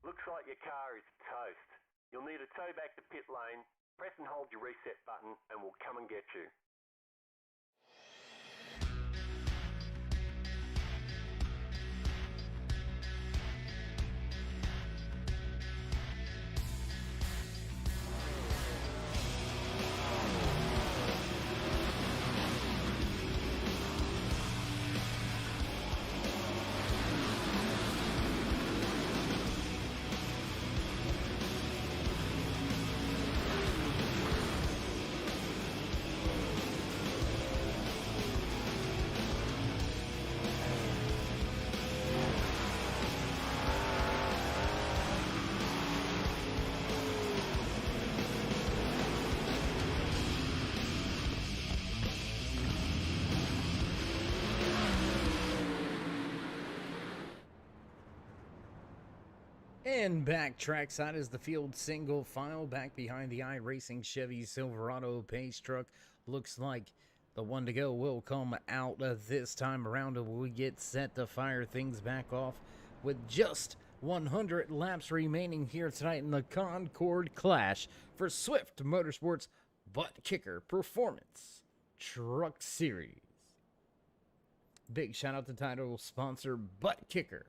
Looks like your car is toast. You'll need a tow back to pit lane. Press and hold your reset button and we'll come and get you. And back trackside is the field single file back behind the iRacing Chevy Silverado pace truck. Looks like the one to go will come out this time around, and we get set to fire things back off with just 100 laps remaining here tonight in the Concord Clash for Swift Motorsports Butt Kicker Performance Truck Series. Big shout out to title sponsor Butt Kicker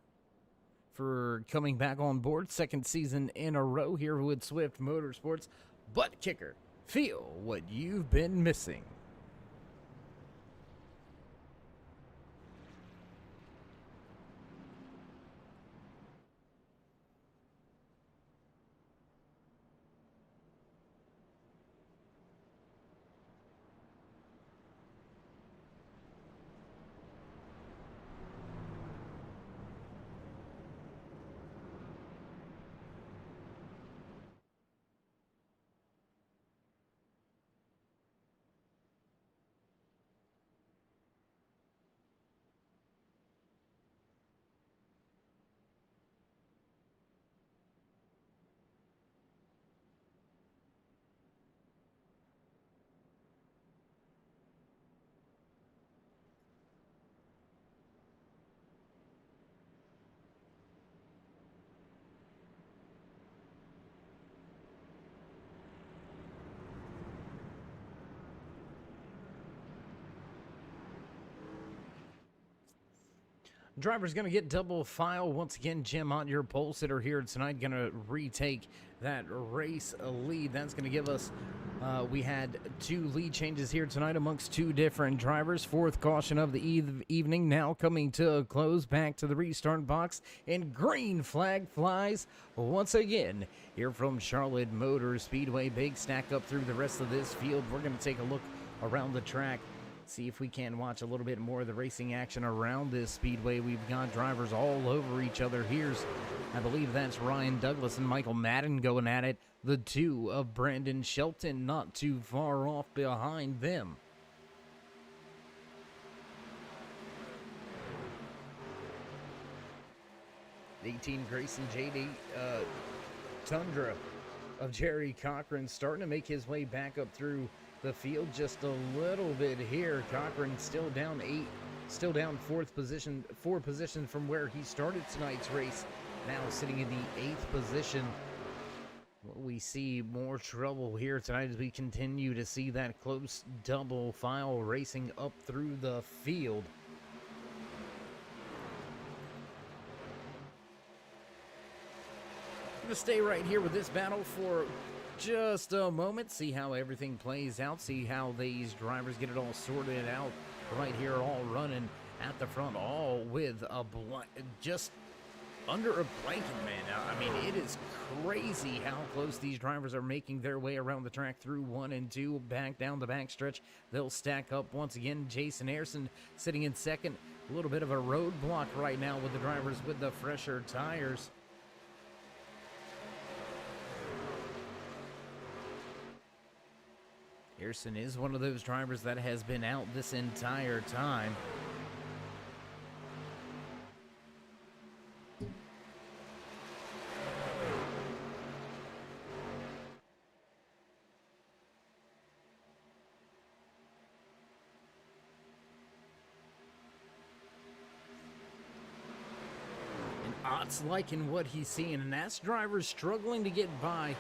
for coming back on board, second season in a row here with Swift Motorsports Butt Kicker. Feel what you've been missing. Driver's going to get double file. Once again, Jim on your pole sitter here tonight, going to retake that race lead. That's going to give us, we had 2 lead changes here tonight amongst 2 different drivers. 4th caution of the evening now coming to a close. Back to the restart box, and green flag flies once again here from Charlotte Motor Speedway. Big stack up through the rest of this field. We're going to take a look around the track, see if we can watch a little bit more of the racing action around this speedway. We've got drivers all over each other. Here's, I believe that's Ryan Douglas and Michael Madden going at it. The 2 of Brandon Shelton not too far off behind them. The 18 Grayson JD Tundra of Jerry Cochran starting to make his way back up through the field just a little bit here. Cochran still down 8, still down 4th position, 4 positions from where he started tonight's race. Now sitting in the 8th position. We see more trouble here tonight as we continue to see that close double file racing up through the field. I'm going to stay right here with this battle for just a moment, see how everything plays out, see how these drivers get it all sorted out right here, all running at the front, all with a just under a blanket, man. I mean, it is crazy how close these drivers are making their way around the track through 1 and 2, back down the backstretch. They'll stack up once again. Jason Ayerson sitting in 2nd. A little bit of a roadblock right now with the drivers with the fresher tires. Ayerson is one of those drivers that has been out this entire time. And Ott's liking what he's seeing, and that's drivers struggling to get by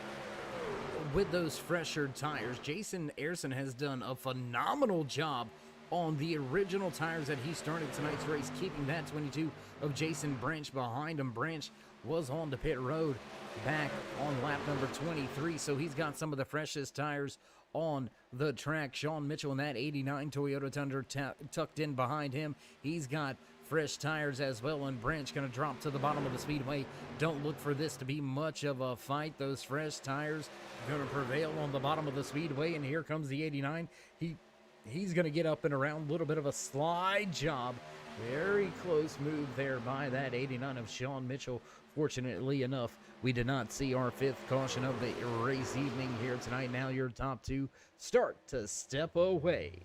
with those fresher tires. Jason Ayerson has done a phenomenal job on the original tires that he started tonight's race, keeping that 22 of Jason Branch behind him. Branch was on to pit road back on lap number 23, so he's got some of the freshest tires on the track. Sean Mitchell in that 89 Toyota Tundra tucked in behind him. He's got fresh tires as well, and Branch going to drop to the bottom of the speedway. Don't look for this to be much of a fight. Those fresh tires going to prevail on the bottom of the speedway, and here comes the 89. He's going to get up and around. A little bit of a slide job. Very close move there by that 89 of Sean Mitchell. Fortunately enough, we did not see our 5th caution of the race evening here tonight. Now your top 2 start to step away.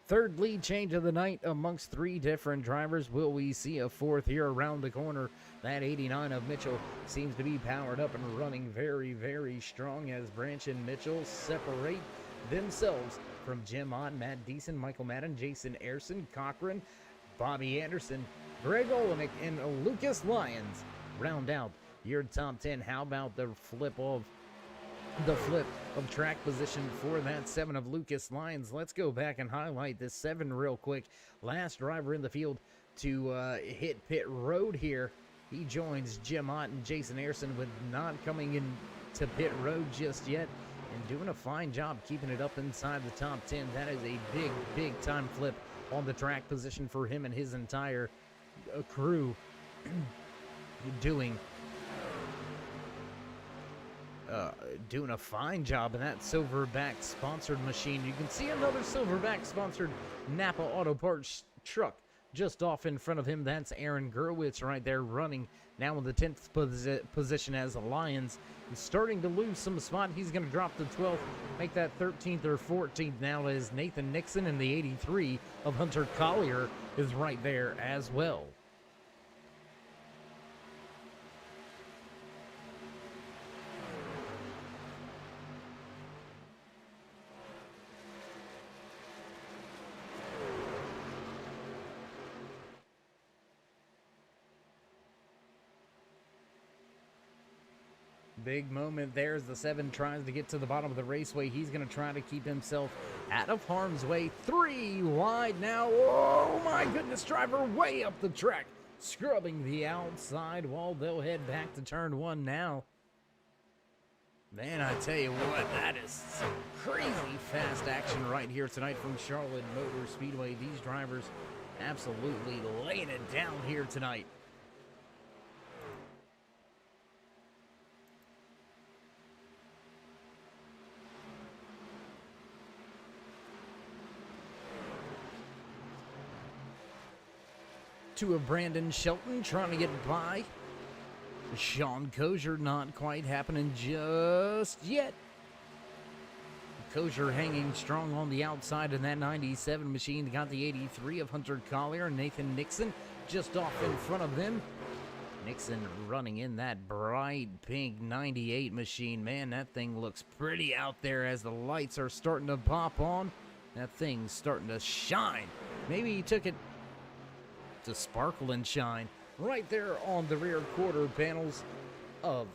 3rd lead change of the night amongst 3 different drivers. Will we see a 4th here around the corner? That 89 of Mitchell seems to be powered up and running very, very strong as Branch and Mitchell separate themselves from Jim Ott, Matt Deason, Michael Madden, Jason Ayerson, Cochran, Bobby Anderson, Greg Olenek, and Lucas Lyons round out your top 10. How about the flip of track position for that 7 of Lucas Lyons? Let's go back and highlight this 7 real quick. Last driver in the field to hit pit road here. He joins Jim Ott and Jason Ayerson with not coming in to pit road just yet, and doing a fine job keeping it up inside the top 10. That is a big, big time flip on the track position for him and his entire crew doing a fine job in that Silverback sponsored machine. You can see another Silverback sponsored Napa Auto Parts truck just off in front of him. That's Aaron Gerwitz right there running now in the 10th position as Lions. He's starting to lose some spot. He's going to drop to 12th, make that 13th or 14th now as Nathan Nixon in the 83 of Hunter Collier is right there as well. Big moment there as the 7 tries to get to the bottom of the raceway. He's going to try to keep himself out of harm's way. 3 wide now. Oh my goodness, driver way up the track. scrubbing the outside wall. They'll head back to turn 1 now. Man, I tell you what, that is some crazy fast action right here tonight from Charlotte Motor Speedway. These drivers absolutely laying it down here tonight. To a Brandon Shelton trying to get by. Sean Kosher not quite happening just yet. Kosher hanging strong on the outside in that 97 machine. Got the 83 of Hunter Collier and Nathan Nixon just off in front of them. Nixon running in that bright pink 98 machine. Man, that thing looks pretty out there as the lights are starting to pop on. That thing's starting to shine. Maybe he took it to sparkle and shine right there on the rear quarter panels of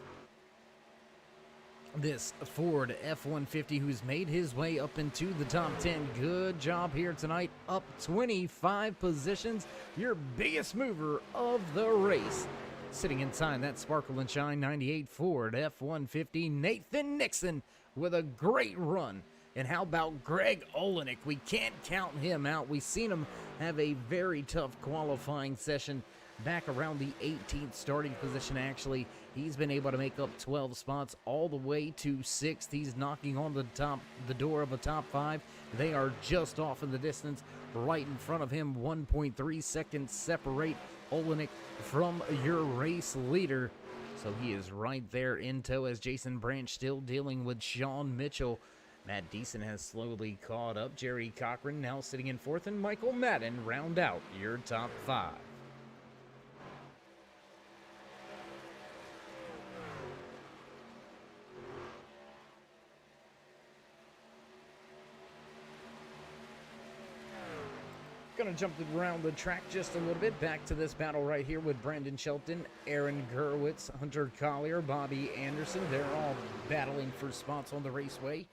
this Ford F-150, who's made his way up into the top 10. Good job here tonight, up 25 positions, your biggest mover of the race. Sitting inside that sparkle and shine 98 Ford F-150, Nathan Nixon with a great run. And how about Greg Olenek? We can't count him out. We've seen him have a very tough qualifying session back around the 18th starting position, actually. He's been able to make up 12 spots all the way to 6th. He's knocking on the door of a top 5. They are just off in the distance, right in front of him. 1.3 seconds separate Olenek from your race leader. So he is right there in tow as Jason Branch still dealing with Sean Mitchell. Matt Deason has slowly caught up. Jerry Cochran now sitting in 4th, and Michael Madden round out your top 5. Gonna jump around the track just a little bit. Back to this battle right here with Brandon Shelton, Aaron Gurwitz, Hunter Collier, Bobby Anderson. They're all battling for spots on the raceway.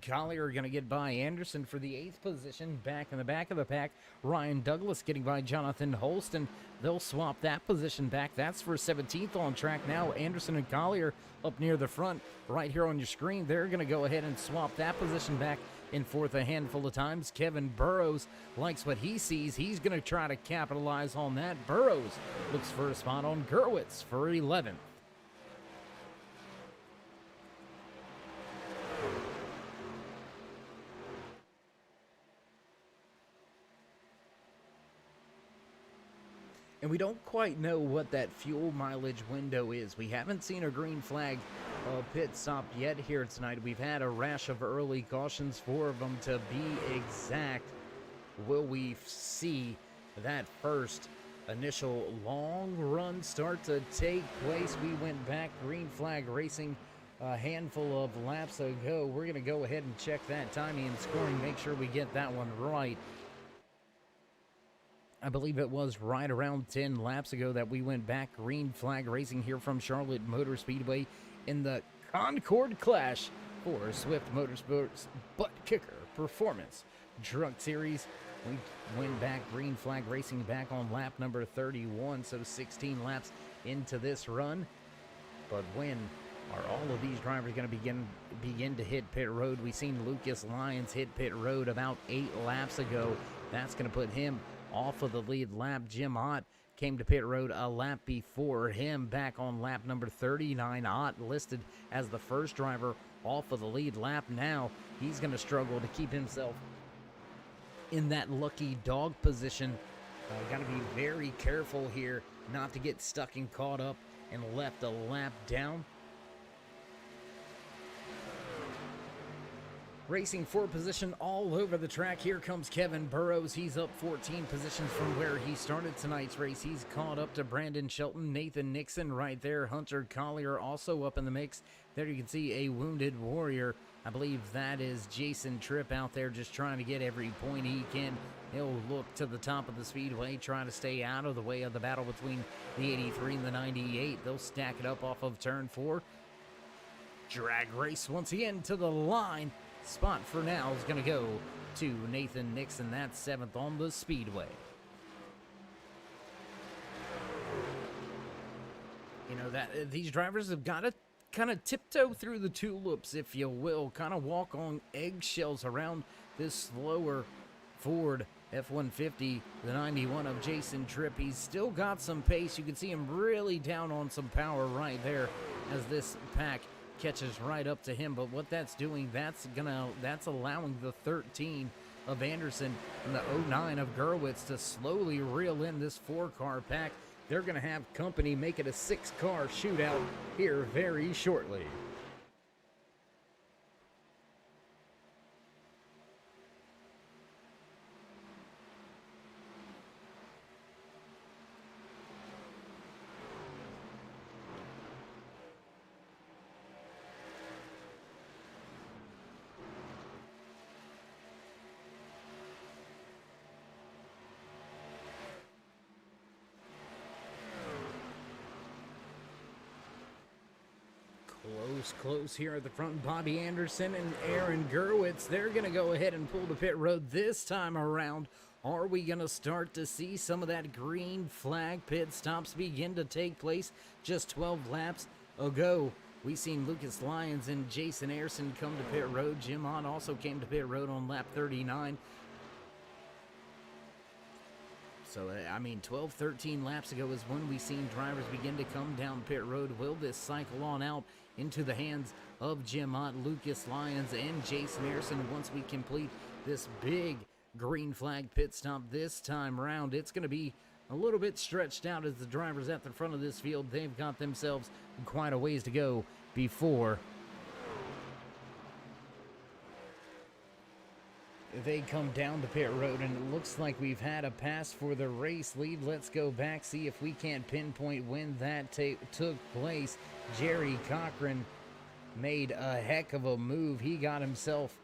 Collier going to get by Anderson for the 8th position. Back in the back of the pack, Ryan Douglas getting by Jonathan Holston. They'll swap that position back. That's for 17th on track now. Anderson and Collier up near the front right here on your screen. They're going to go ahead and swap that position back in 4th a handful of times. Kevin Burrows likes what he sees. He's going to try to capitalize on that. Burrows looks for a spot on Gurwitz for 11th. And we don't quite know what that fuel mileage window is. We haven't seen a green flag pit stop yet here tonight. We've had a rash of early cautions, 4 of them to be exact. Will we see that first initial long run start to take place? We went back green flag racing a handful of laps ago. We're going to go ahead and check that timing and scoring, make sure we get that one right. I believe it was right around 10 laps ago that we went back green flag racing here from Charlotte Motor Speedway in the Concord Clash for Swift MotorSports Butt Kicker Performance Truck Series. We went back green flag racing back on lap number 31, so 16 laps into this run. But when are all of these drivers going to begin to hit pit road? We've seen Lucas Lyons hit pit road about 8 laps ago. That's going to put him off of the lead lap. Jim Ott came to pit road a lap before him, back on lap number 39. Ott listed as the first driver off of the lead lap. Now he's going to struggle to keep himself in that lucky dog position. Got to be very careful here not to get stuck and caught up and left a lap down. Racing for position all over the track. Here comes Kevin Burrows. He's up 14 positions from where he started tonight's race. He's caught up to Brandon Shelton, Nathan Nixon right there. Hunter Collier also up in the mix. There you can see a wounded warrior. I believe that is Jason Tripp out there just trying to get every point he can. He'll look to the top of the speedway, trying to stay out of the way of the battle between the 83 and the 98. They'll stack it up off of turn 4. Drag race once again to the line. Spot for now is going to go to Nathan Nixon. That's 7th on the speedway. You know, that these drivers have got to kind of tiptoe through the tulips, if you will, kind of walk on eggshells around this slower Ford F-150, the 91 of Jason Tripp. He's still got some pace. You can see him really down on some power right there as this pack catches right up to him. But what that's doing, that's allowing the 13 of Anderson and the 09 of Gerwitz to slowly reel in this 4-car pack. They're going to have company make it a 6-car shootout here very shortly. Close here at the front. Bobby Anderson and Aaron Gerwitz, they're going to go ahead and pull to pit road this time around. Are we going to start to see some of that green flag pit stops begin to take place? Just 12 laps ago, we seen Lucas Lyons and Jason Ayerson come to pit road. Jim Ott also came to pit road on lap 39. So, I mean, 12, 13 laps ago is when we seen drivers begin to come down pit road. Will this cycle on out into the hands of Jim Ott, Lucas Lyons, and Jason Ayerson once we complete this big green flag pit stop this time around? It's going to be a little bit stretched out as the drivers at the front of this field, they've got themselves quite a ways to go before they come down to pit road, and it looks like we've had a pass for the race lead. Let's go back, see if we can't pinpoint when that took place. Jerry Cochran made a heck of a move. He got himself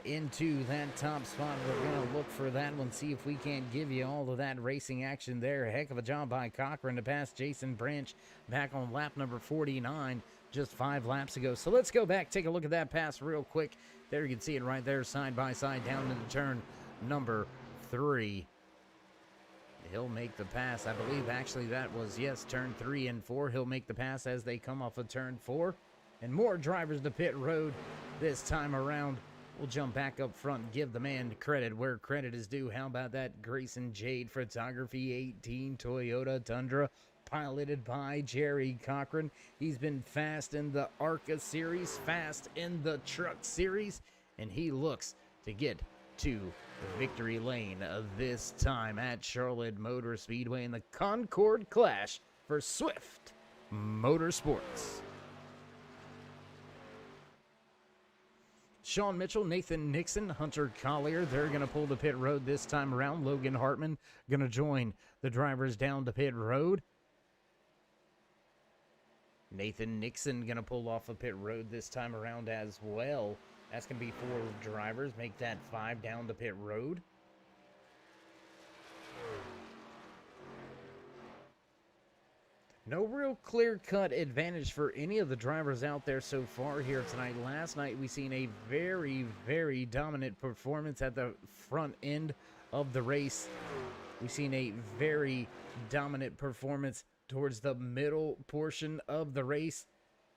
into that top spot. We're going to look for that one, see if we can't give you all of that racing action there. Heck of a job by Cochran to pass Jason Branch back on lap number 49 just 5 laps ago. So let's go back, take a look at that pass real quick. There you can see it right there, side by side, down into turn number 3. He'll make the pass. I believe actually that was, yes, turn 3 and 4. He'll make the pass as they come off of turn 4. And more drivers to pit road this time around. We'll jump back up front, give the man credit where credit is due. How about that Grayson Jade Photography 18 Toyota Tundra, piloted by Jerry Cochran. He's been fast in the ARCA series, fast in the truck series, and he looks to get to the victory lane this time at Charlotte Motor Speedway in the Concord Clash for Swift Motorsports. Sean Mitchell, Nathan Nixon, Hunter Collier, they're going to pull the pit road this time around. Logan Hartman going to join the drivers down to pit road. Nathan Nixon going to pull off a pit road this time around as well. That's going to be 4 drivers. Make that 5 down to pit road. No real clear-cut advantage for any of the drivers out there so far here tonight. Last night we seen a very, very dominant performance at the front end of the race. We've seen a very dominant performance towards the middle portion of the race.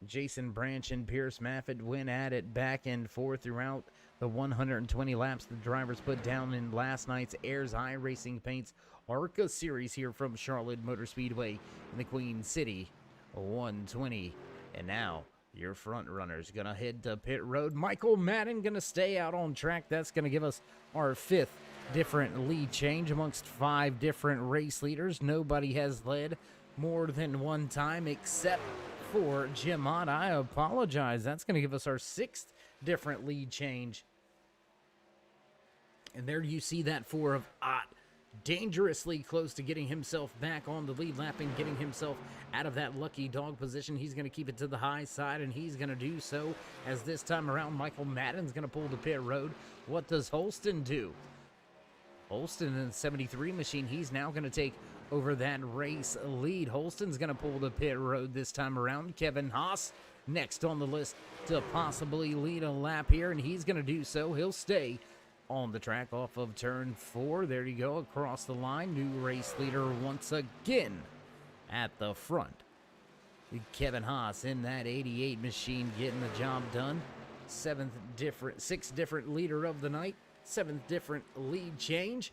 Jason Branch and Pierce Maffitt went at it back and forth throughout the 120 laps the drivers put down in last night's Ayers iRacing Paints ARCA series here from Charlotte Motor Speedway in the Queen City 120. And now your front runner's gonna head to pit road. Michael Madden gonna stay out on track. That's gonna give us our 5th different lead change amongst 5 different race leaders. Nobody has led more than one time except for Jim Ott. I apologize. That's going to give us our 6th different lead change. And there you see that 4 of Ott dangerously close to getting himself back on the lead lap and getting himself out of that lucky dog position. He's going to keep it to the high side, and he's going to do so as this time around Michael Madden's going to pull the pit road. What does Holston do? Holston in the 73 machine, he's now going to take over that race lead. Holston's going to pull the pit road this time around. Kevin Haas next on the list to possibly lead a lap here, and he's going to do so. He'll stay on the track off of turn 4. There you go, across the line. New race leader once again at the front Kevin Haas in that 88 machine getting the job done. Sixth different leader of the night. 7th different lead change.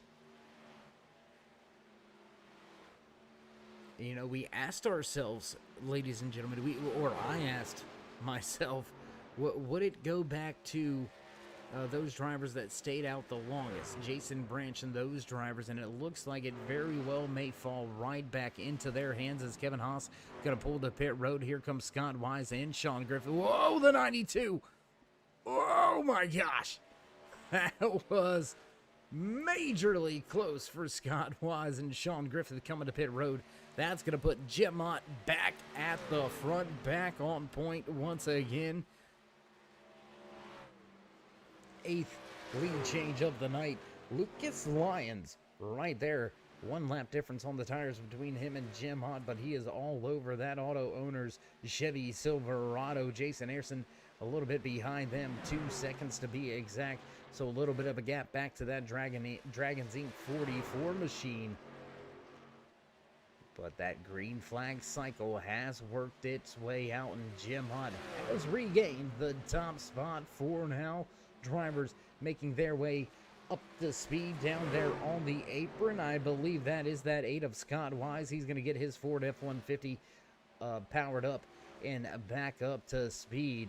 You know, we asked ourselves, ladies and gentlemen, or I asked myself, would it go back to those drivers that stayed out the longest, Jason Branch and those drivers, and it looks like it very well may fall right back into their hands as Kevin Haas going to pull the pit road. Here comes Scott Wise and Sean Griffith. Whoa, the 92. Oh my gosh. That was majorly close for Scott Wise and Sean Griffith coming to pit road. That's going to put Jim Mott back at the front, back on point once again. 8th lead change of the night. Lucas Lyons right there. 1 lap difference on the tires between him and Jim Mott, but he is all over that auto owner's Chevy Silverado. Jason Ayerson a little bit behind them, 2 seconds to be exact. So a little bit of a gap back to that Dragons Inc. 44 machine. But that green flag cycle has worked its way out, and Jim Mott has regained the top spot for now. Drivers making their way up the speed down there on the apron. I believe that is that 8 of Scott Wise. He's going to get his Ford F-150 powered up and back up to speed.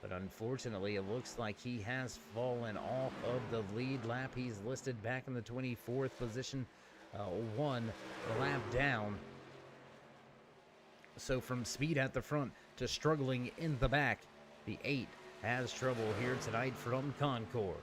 But unfortunately, it looks like he has fallen off of the lead lap. He's listed back in the 24th position, 1 lap down. So from speed at the front to struggling in the back, the 8 has trouble here tonight from Concord.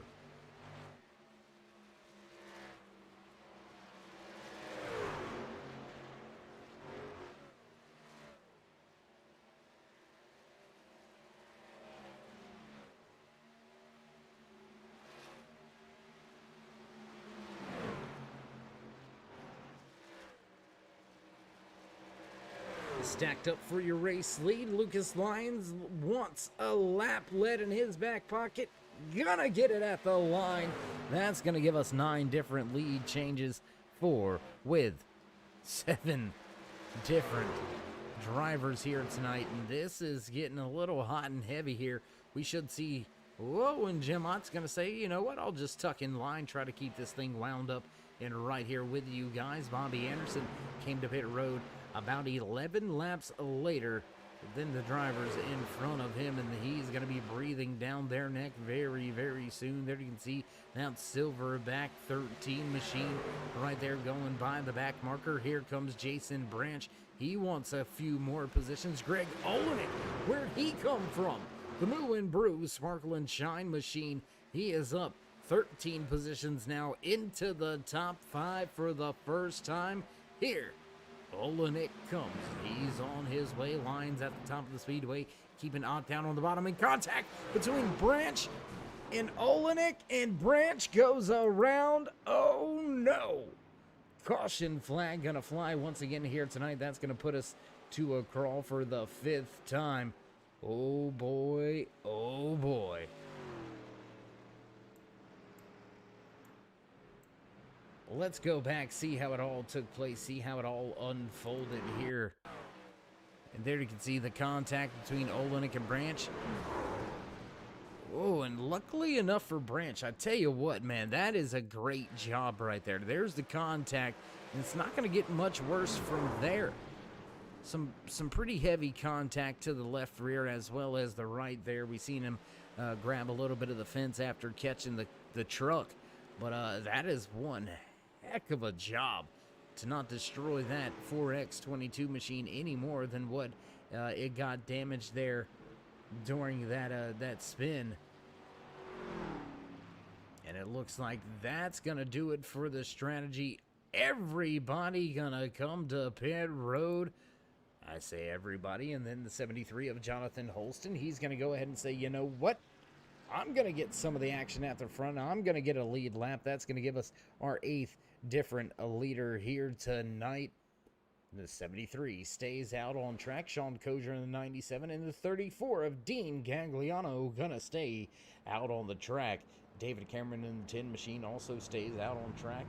Stacked up for your race lead. Lucas Lyons wants a lap lead in his back pocket. Gonna get it at the line. That's gonna give us 9 different lead changes with 7 different drivers here tonight. And this is getting a little hot and heavy here. We should see, whoa, and Jim Ott's gonna say, you know what, I'll just tuck in line, try to keep this thing wound up and right here with you guys. Bobby Anderson came to pit road about 11 laps later than the drivers in front of him, and he's going to be breathing down their neck very, very soon. There you can see that Silverback 13 machine right there going by the back marker. Here comes Jason Branch. He wants a few more positions. Greg Olenek, where'd he come from? The Moo and Brew Sparkle and Shine machine. He is up 13 positions now into the top 5 for the first time. Here Olenek comes. He's on his way. Lines at the top of the speedway. Keeping Ott down on the bottom. In contact between Branch and Olenek. And Branch goes around. Oh no. Caution flag gonna fly once again here tonight. That's gonna put us to a crawl for the 5th time. Oh boy. Oh boy. Let's go back, see how it all took place, see how it all unfolded here. And there you can see the contact between Olenek and Branch. Oh, and luckily enough for Branch, I tell you what, man, that is a great job right there. There's the contact, and it's not going to get much worse from there. Some pretty heavy contact to the left rear as well as the right there. We seen him grab a little bit of the fence after catching the truck. But that is one heck of a job to not destroy that 4X22 machine any more than what it got damaged there during that spin. And it looks like that's gonna do it for the strategy. Everybody gonna come to pit road. I say everybody, and then the 73 of Jonathan Holston, he's gonna go ahead and say, you know what, I'm going to get some of the action at the front. I'm going to get a lead lap. That's going to give us our 8th different leader here tonight. The 73 stays out on track. Sean Kozier in the 97. And the 34 of Dean Gagliano going to stay out on the track. David Cameron in the 10 machine also stays out on track.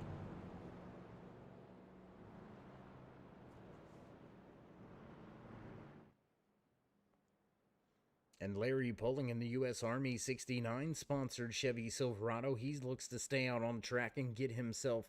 And Larry Poling in the U.S. Army 69 sponsored Chevy Silverado. He looks to stay out on track and get himself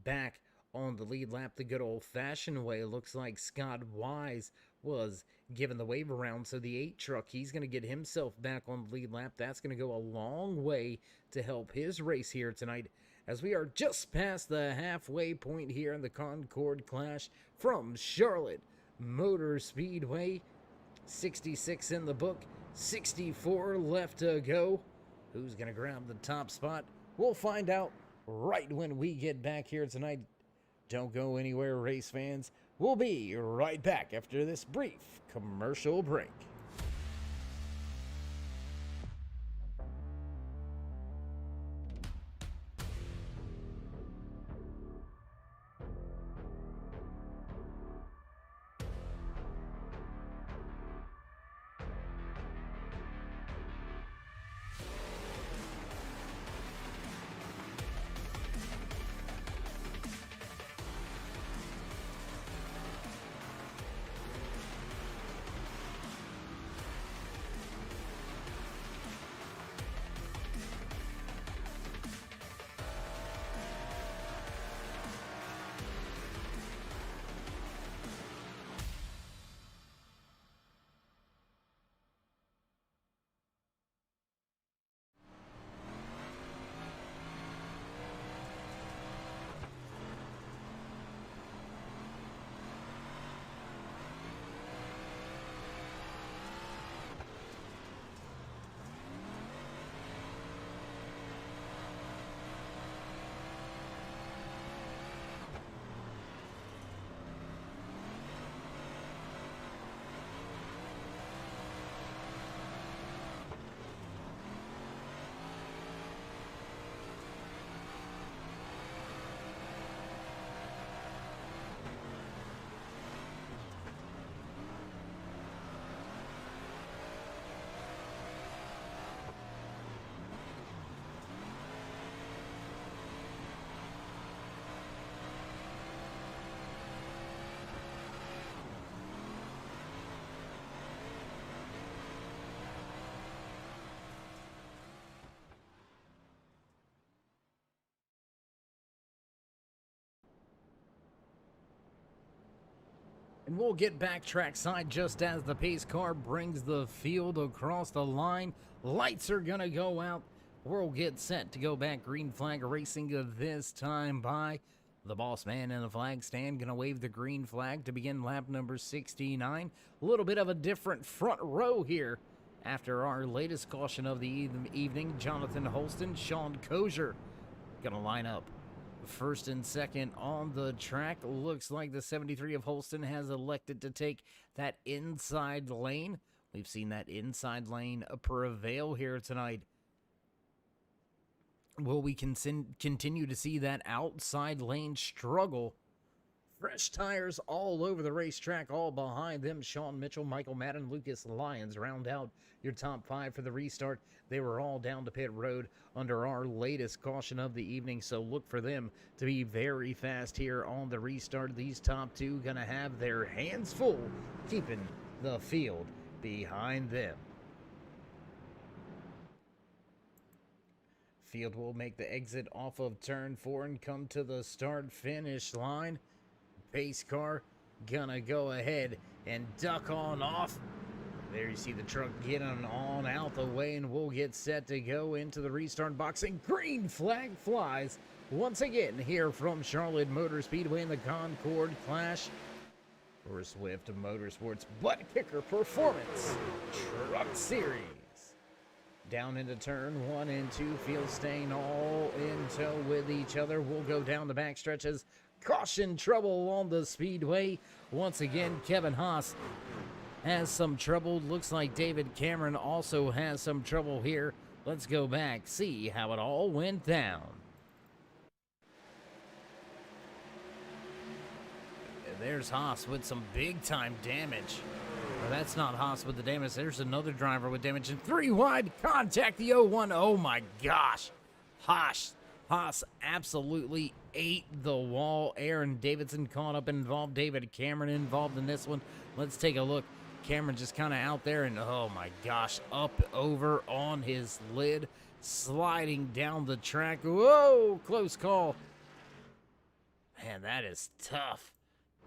back on the lead lap the good old-fashioned way. Looks like Scott Wise was given the wave around, so the 8 truck, he's going to get himself back on the lead lap. That's going to go a long way to help his race here tonight, as we are just past the halfway point here in the Concord Clash from Charlotte Motor Speedway. 66 in the book, 64 left to go. Who's going to grab the top spot? We'll find out right when we get back here tonight. Don't go anywhere, race fans. We'll be right back after this brief commercial break. And we'll get back trackside just as the pace car brings the field across the line. Lights are going to go out. We'll get set to go back. Green flag racing this time by the boss man in the flag stand. Going to wave the green flag to begin lap number 69. A little bit of a different front row here after our latest caution of the evening. Jonathan Holston, Sean Kozier going to line up first and second on the track. Looks like the 73 of Holston has elected to take that inside lane. We've seen that inside lane prevail here tonight. Will we continue to see that outside lane struggle? Fresh tires all over the racetrack, all behind them. Sean Mitchell, Michael Madden, Lucas Lyons round out your top 5 for the restart. They were all down to pit road under our latest caution of the evening, so look for them to be very fast here on the restart. These top 2 going to have their hands full, keeping the field behind them. Field will make the exit off of turn 4 and come to the start-finish line. Pace car gonna go ahead and duck on off. There you see the truck getting on out the way, and we'll get set to go into the restart box. And green flag flies once again here from Charlotte Motor Speedway in the Concord Clash for Swift Motorsports Butt Kicker Performance Truck Series. Down into turn 1 and 2, field staying all in tow with each other. We'll go down the back stretches. Caution trouble on the speedway. Once again, Kevin Haas has some trouble. Looks like David Cameron also has some trouble here. Let's go back, see how it all went down. There's Haas with some big-time damage. Well, that's not Haas with the damage. There's another driver with damage. And 3 wide contact, the 0-1. Oh, my gosh. Haas absolutely ate the wall. Aaron Davidson caught up and involved. David Cameron involved in this one. Let's take a look Cameron just kind of out there, and oh my gosh, up over on his lid, sliding down the track. Whoa, close call. Man, that is tough.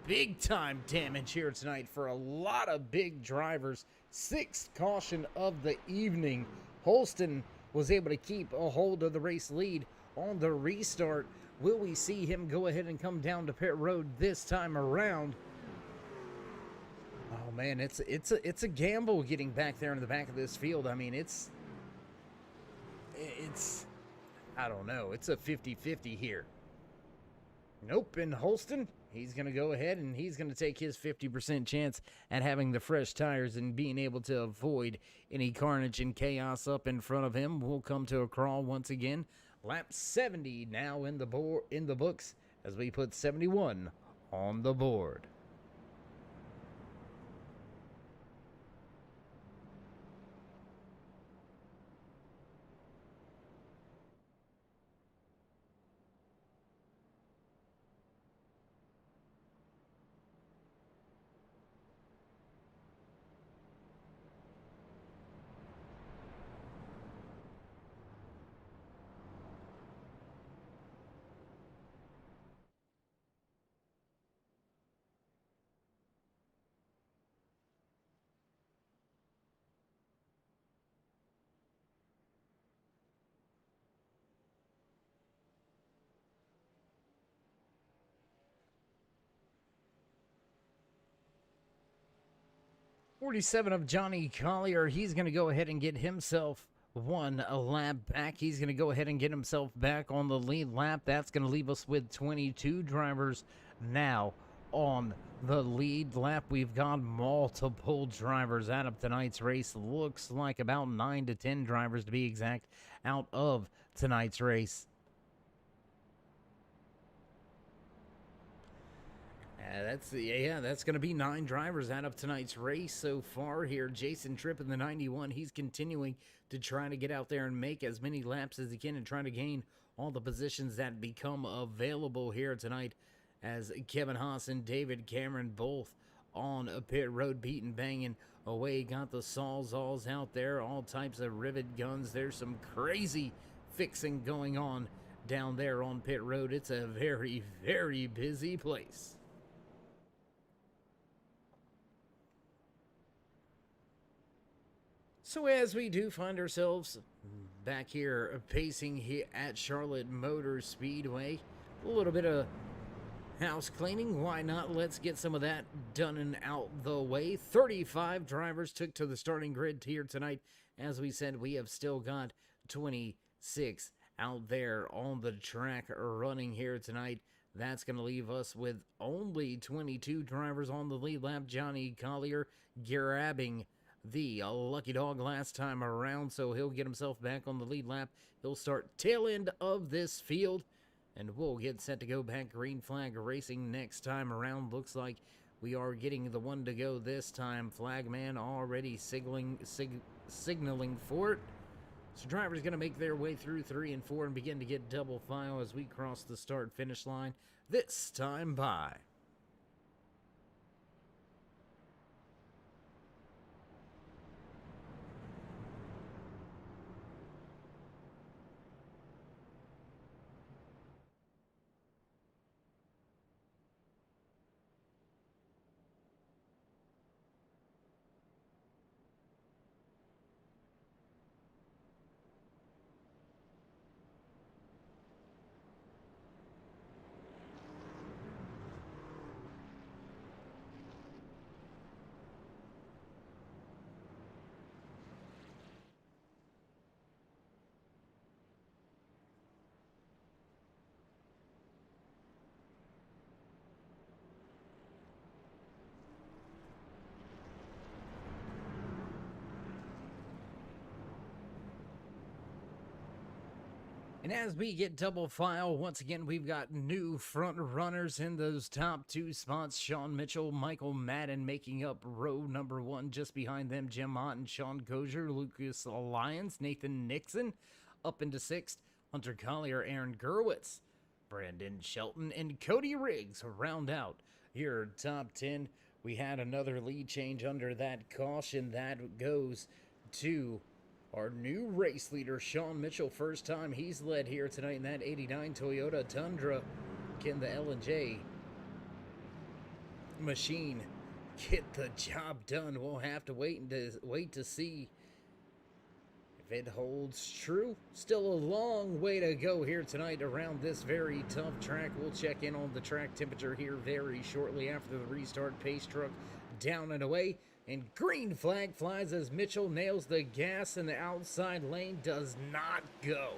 Big time damage here tonight for a lot of big drivers. Sixth caution of the evening. Holston was able to keep a hold of the race lead on the restart. Will we see him go ahead and come down to pit road this time around? Oh man, it's a gamble getting back there in the back of this field. I mean, it's I don't know. It's a 50-50 here. Nope, and Holston, he's going to go ahead and he's going to take his 50% chance at having the fresh tires and being able to avoid any carnage and chaos up in front of him. We'll come to a crawl once again. Lap 70 now in the books as we put 71 on the board. .47 of Johnny Collier. He's going to go ahead and get himself a lap back. He's going to go ahead and get himself back on the lead lap. That's going to leave us with 22 drivers now on the lead lap. We've got multiple drivers out of tonight's race. Looks like about 9 to 10 drivers to be exact out of tonight's race. That's going to be 9 drivers out of tonight's race so far here. Jason Tripp in the 91, he's continuing to try to get out there and make as many laps as he can and try to gain all the positions that become available here tonight, as Kevin Haas and David Cameron both on a pit road beating, banging away. Got the Sawzalls out there, all types of rivet guns. There's some crazy fixing going on down there on pit road. It's a very, very busy place. So as we do find ourselves back here pacing here at Charlotte Motor Speedway, a little bit of house cleaning, why not? Let's get some of that done and out the way. 35 drivers took to the starting grid here tonight. As we said, we have still got 26 out there on the track running here tonight. That's going to leave us with only 22 drivers on the lead lap. Johnny Collier grabbing the lucky dog last time around, so he'll get himself back on the lead lap. He'll start tail end of this field, and we'll get set to go back green flag racing next time around. Looks like we are getting the one to go this time. Flagman already signaling for it. So drivers going to make their way through 3 and 4 and begin to get double file as we cross the start finish line this time by. And as we get double file, once again, we've got new front runners in those top 2 spots. Sean Mitchell, Michael Madden making up row number 1. Just behind them, Jim Mott and Sean Kozier, Lucas Lyons, Nathan Nixon up into 6th. Hunter Collier, Aaron Gerwitz, Brandon Shelton, and Cody Riggs round out your top 10. we had another lead change under that caution. That goes to our new race leader, Sean Mitchell. First time he's led here tonight in that 89 Toyota Tundra. Can the L&J machine get the job done? We'll have to wait to see if it holds true. Still a long way to go here tonight around this very tough track. We'll check in on the track temperature here very shortly after the restart. Pace truck down and away, and green flag flies as Mitchell nails the gas, and the outside lane does not go.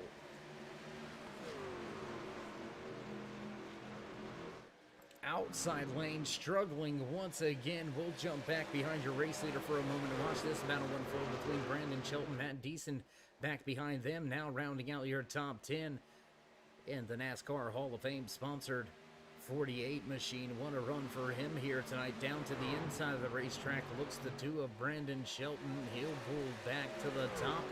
Outside lane struggling once again. We'll jump back behind your race leader for a moment and watch this battle unfold between Brandon Shelton, Matt Deason back behind them, now rounding out your top 10 in the NASCAR Hall of Fame sponsored 48 machine. What a run for him here tonight. Down to the inside of the racetrack looks the two of Brandon Shelton. He'll pull back to the top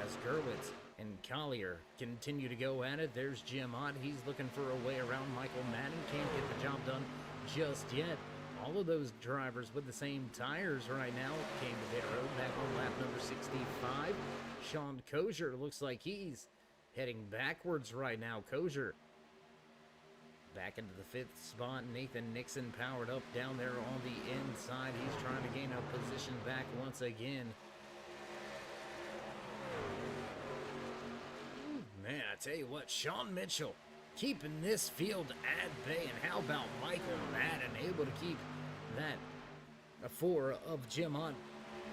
as Gerwitz and Collier continue to go at it. There's Jim Ott. He's looking for a way around Michael Madden. Can't get the job done just yet. All of those drivers with the same tires right now came to pit road back on lap number 65. Sean Kozier looks like he's heading backwards right now. Kozier back into the 5th spot. Nathan Nixon powered up down there on the inside. He's trying to gain a position back once again. Man, I tell you what, Sean Mitchell keeping this field at bay. And how about Michael Madden able to keep that 4 of Jim Hunt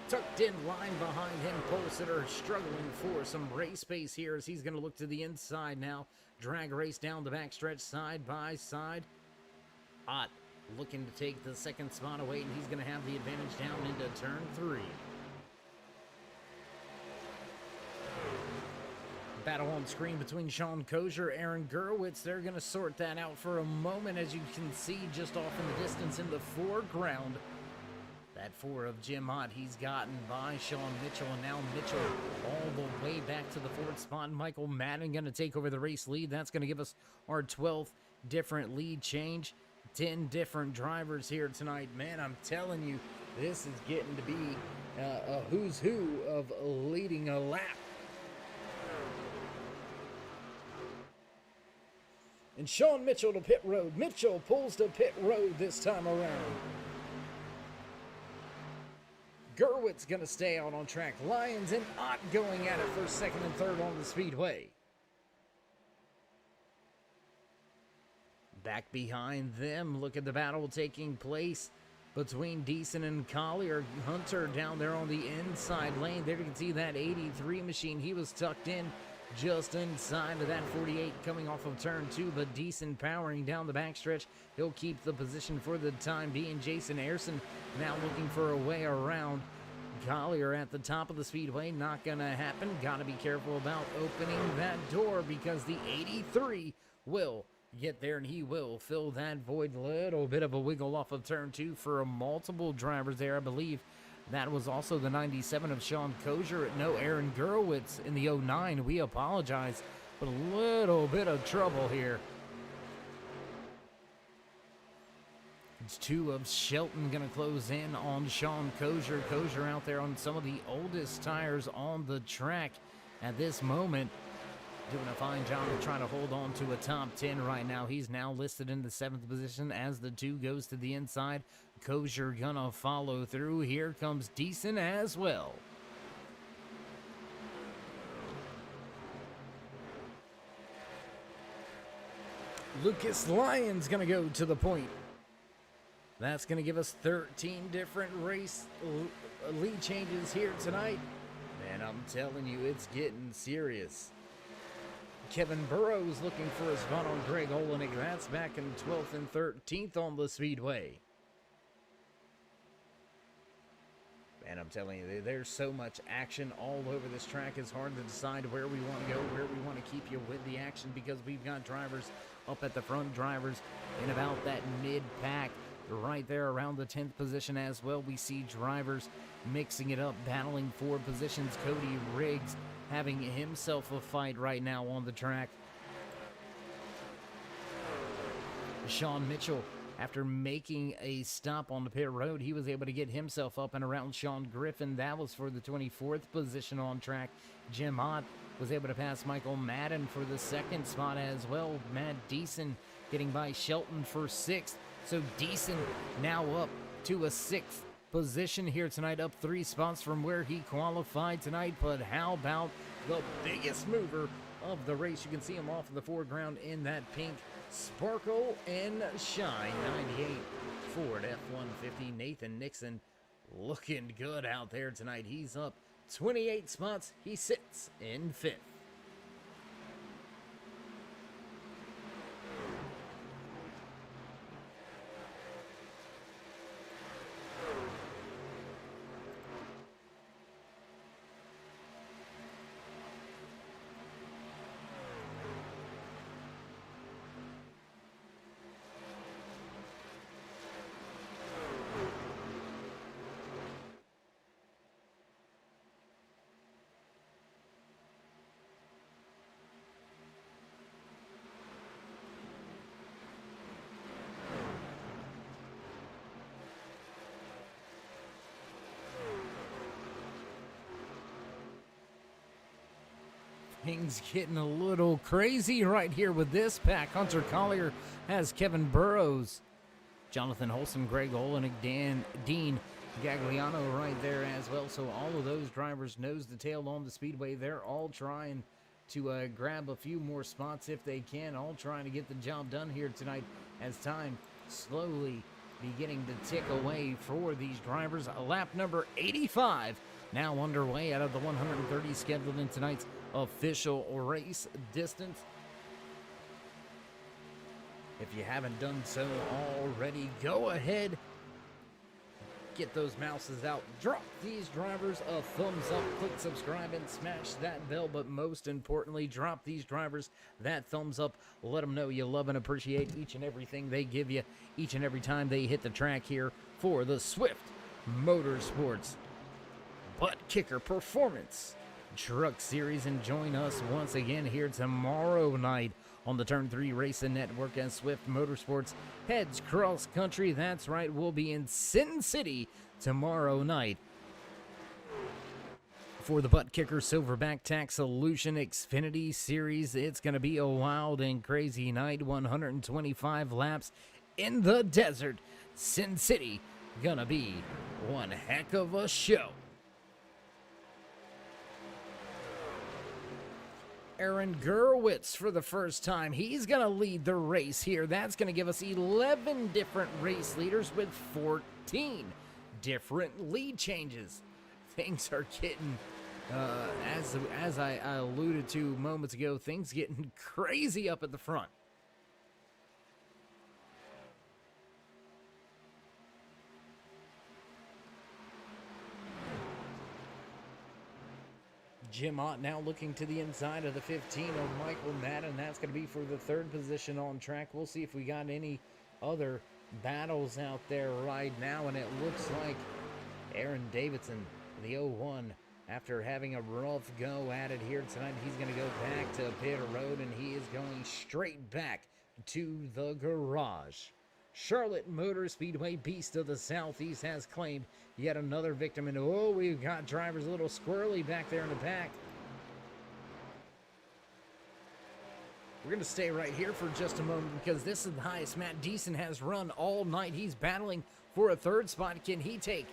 tucked in line behind him. Pole sitter struggling for some race space here as he's going to look to the inside now. Drag race down the backstretch side by side. Ott looking to take the 2nd spot away, and he's going to have the advantage down into turn 3. Battle on screen between Sean Kozier, Aaron Gerwitz. They're going to sort that out for a moment, as you can see just off in the distance in the foreground. That 4 of Jim Ott, he's gotten by Sean Mitchell, and now Mitchell all the way back to the 4th spot. Michael Madden going to take over the race lead. That's going to give us our 12th different lead change. 10 different drivers here tonight. Man, I'm telling you, this is getting to be a who's who of leading a lap. And Sean Mitchell to pit road. Mitchell pulls to pit road this time around. Gerwitz going to stay out on track. Lyons and Ott going at it for 2nd and 3rd on the speedway. Back behind them, look at the battle taking place between Deason and Collier. Hunter down there on the inside lane. There you can see that 83 machine. He was tucked in just inside of that 48 coming off of turn 2, but Deason powering down the backstretch. He'll keep the position for the time being. Jason Ayerson now looking for a way around Collier at the top of the speedway. Not gonna happen. Gotta be careful about opening that door, because the 83 will get there and he will fill that void. Little bit of a wiggle off of turn 2 for multiple drivers there. I believe that was also the 97 of Sean Kozier. No Aaron Gerwitz in the 09. We apologize, but a little bit of trouble here. It's 2 of Shelton going to close in on Sean Kozier. Kozier out there on some of the oldest tires on the track at this moment, doing a fine job of trying to hold on to a top 10 right now. He's now listed in the 7th position as the 2 goes to the inside. Kozier gonna follow through. Here comes Deason as well. Lucas Lyons gonna go to the point. That's gonna give us 13 different race lead changes here tonight. Man, I'm telling you, it's getting serious. Kevin Burrows looking for a spot on Greg Olenek. That's back in 12th and 13th on the speedway. And I'm telling you, there's so much action all over this track. It's hard to decide where we want to go, where we want to keep you with the action, because we've got drivers up at the front, drivers in about that mid-pack right there around the 10th position as well. We see drivers mixing it up, battling for positions. Cody Riggs having himself a fight right now on the track. Sean Mitchell after making a stop on the pit road, he was able to get himself up and around Sean Griffin. That was for the 24th position on track. Jim Ott was able to pass Michael Madden for the 2nd spot as well. Matt Deason getting by Shelton for 6th. So Deason now up to a 6th position here tonight, up 3 spots from where he qualified tonight. But how about the biggest mover of the race? You can see him off in the foreground in that pink sparkle and shine 98 Ford F-150. Nathan Nixon looking good out there tonight. He's up 28 spots. He sits in 5th. Things getting a little crazy right here with this pack. Hunter Collier has Kevin Burrows, Jonathan Holson, Greg Olenek, Dean Gagliano right there as well. So all of those drivers nose to tail on the speedway. They're all trying to grab a few more spots if they can, all trying to get the job done here tonight as time slowly beginning to tick away for these drivers. Lap number 85 now underway out of the 130 scheduled in tonight's official race distance. If you haven't done so already, go ahead, get those mouses out, drop these drivers a thumbs up, click subscribe and smash that bell, but most importantly, drop these drivers that thumbs up. Let them know you love and appreciate each and everything they give you each and every time they hit the track here for the Swift Motorsports Butt Kicker Performance Truck Series. And join us once again here tomorrow night on the Turn 3 Racing Network as Swift Motorsports heads cross country. That's right, we'll be in Sin City tomorrow night for the Butt Kicker Silverback Tax Solution Xfinity Series. It's going to be a wild and crazy night. 125 laps in the desert. Sin City gonna be one heck of a show. Aaron Gerwitz for the first time. He's going to lead the race here. That's going to give us 11 different race leaders with 14 different lead changes. Things are getting, as I alluded to moments ago, things getting crazy up at the front. Jim Ott now looking to the inside of the 15 of Michael Madden. That's going to be for the 3rd position on track. We'll see if we got any other battles out there right now. And it looks like Aaron Davidson, the 01, after having a rough go at it here tonight, he's going to go back to pit road and he is going straight back to the garage. Charlotte Motor Speedway Beast of the Southeast has claimed yet another victim. And oh, we've got drivers a little squirrely back there in the back. We're going to stay right here for just a moment because this is the highest Matt Deason has run all night. He's battling for a 3rd spot. Can he take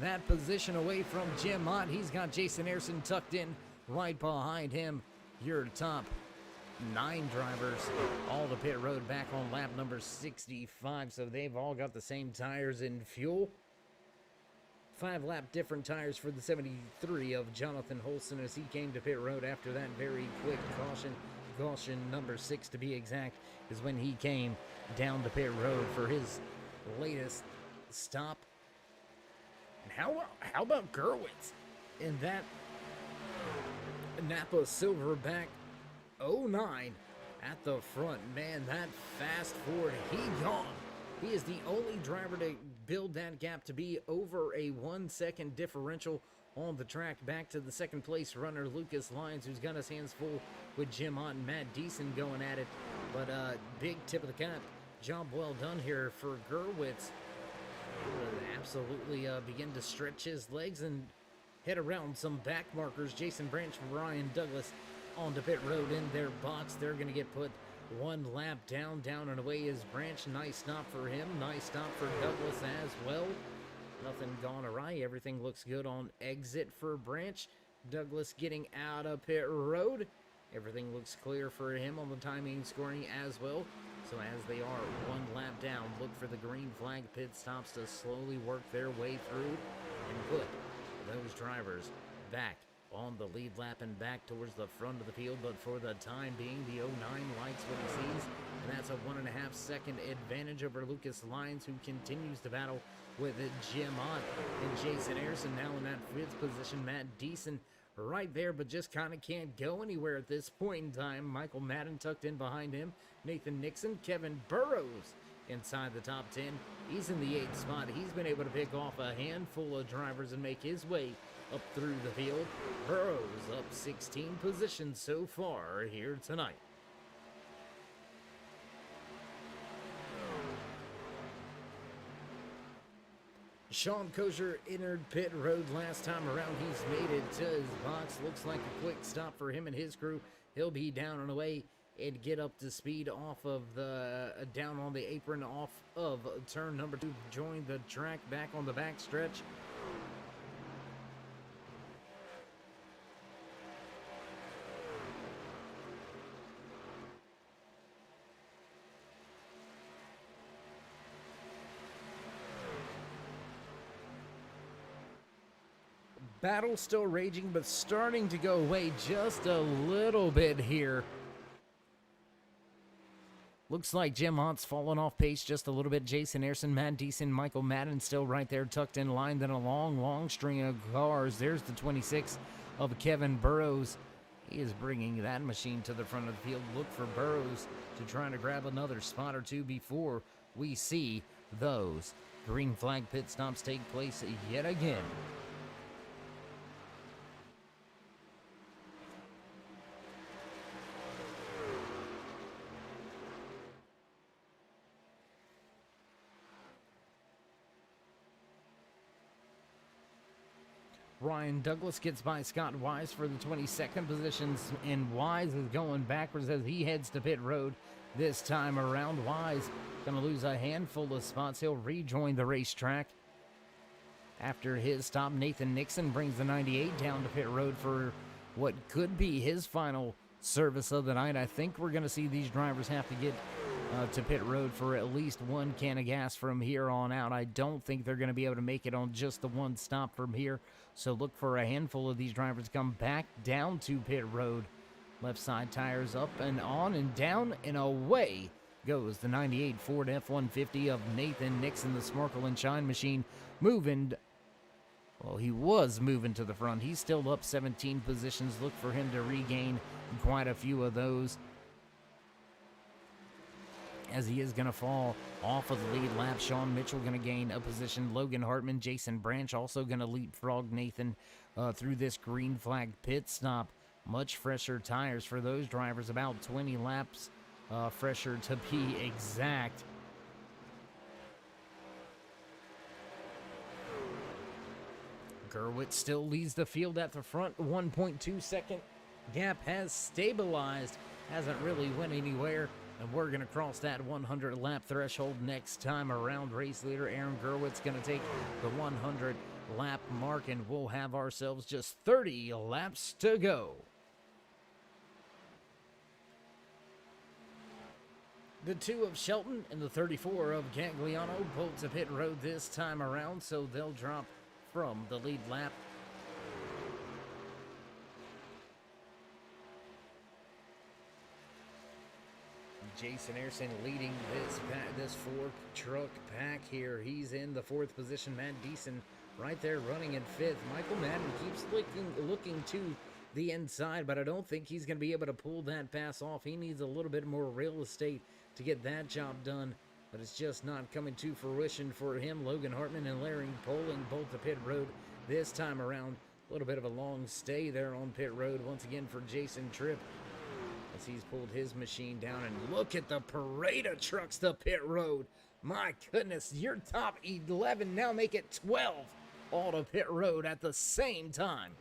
that position away from Jim Ott? He's got Jason Ayerson tucked in right behind him. Your top 9 drivers all the pit road back on lap number 65, so they've all got the same tires and fuel. 5 lap different tires for the 73 of Jonathan Holson as he came to pit road after that very quick caution number 6 to be exact, is when he came down to pit road for his latest stop. And how about Gerwitz in that Napa Silverback 09 at the front? Man, that fast forward, he gone. He is the only driver to build that gap to be over a 1 second differential on the track. Back to the 2nd place runner, Lucas Lyons, who's got his hands full with Jim Ott and Matt Deason going at it. But big tip of the cap, Job well done here for Gerwitz. Absolutely begin to stretch his legs and head around some back markers. Jason Branch and Ryan Douglas onto pit road in their box. They're going to get put one lap down and away is Branch. Nice stop for him. Nice stop for Douglas as well. Nothing gone awry. Everything looks good on exit for Branch. Douglas getting out of pit road. Everything looks clear for him on the timing scoring as well. So as they are one lap down, look for the green flag pit stops to slowly work their way through and put those drivers back on the lead lap and back towards the front of the field. But for the time being, the 09 likes what he sees, and that's a 1.5 second advantage over Lucas Lyons, who continues to battle with Jim Ott and Jason Harrison. Now in that 5th position, Matt Deason right there, but just kind of can't go anywhere at this point in time. Michael Madden tucked in behind him. Nathan Nixon, Kevin Burrows inside the top 10. He's in the 8th spot. He's been able to pick off a handful of drivers and make his way up through the field. Burrows up 16 positions so far here tonight. Sean Kosher entered pit road last time around. He's made it to his box. Looks like a quick stop for him and his crew. He'll be down and away and get up to speed off of the down on the apron off of turn number 2. Join the track back on the back stretch. Battle still raging, but starting to go away just a little bit here. Looks like Jim Ott's fallen off pace just a little bit. Jason Harrison, Matt Deason, Michael Madden still right there tucked in line. Then a long string of cars. There's the 26 of Kevin Burrows. He is bringing that machine to the front of the field. Look for Burrows to try to grab another spot or two before we see those green flag pit stops take place yet again. Ryan Douglas gets by Scott Wise for the 22nd positions, and Wise is going backwards as he heads to pit road this time around. Wise going to lose a handful of spots. He'll rejoin the racetrack. After his stop, Nathan Nixon brings the 98 down to pit road for what could be his final service of the night. I think we're going to see these drivers have to get to pit road for at least one can of gas from here on out. I don't think they're going to be able to make it on just the one stop from here. So look for a handful of these drivers to come back down to pit road. Left side tires up and on and down and away goes the 98 Ford F-150 of Nathan Nixon, the Smarkle and Shine machine, moving. Well, he was moving to the front. He's still up 17 positions. Look for him to regain quite a few of those, as he is going to fall off of the lead lap. Sean Mitchell going to gain a position. Logan Hartman, Jason Branch also going to leapfrog Nathan through this green flag pit stop. Much fresher tires for those drivers, about 20 laps fresher to be exact. Gerwitz still leads the field at the front. 1.2 second gap has stabilized. Hasn't really went anywhere. And we're going to cross that 100 lap threshold next time around. Race leader Aaron Gerwitz going to take the 100 lap mark, and we'll have ourselves just 30 laps to go. The 2 of Shelton and the 34 of Gagliano pulled to pit road this time around, so they'll drop from the lead lap. Jason Harrison leading this 4-truck pack here. He's in the 4th position. Matt Deason right there running in 5th. Michael Madden keeps looking to the inside, but I don't think he's going to be able to pull that pass off. He needs a little bit more real estate to get that job done, but it's just not coming to fruition for him. Logan Hartman and Larry Poling both to pit road this time around. A little bit of a long stay there on pit road once again for Jason Tripp. as he's pulled his machine down. And look at the parade of trucks to pit road. My goodness, your top 11 now make it 12 all to pit road at the same time.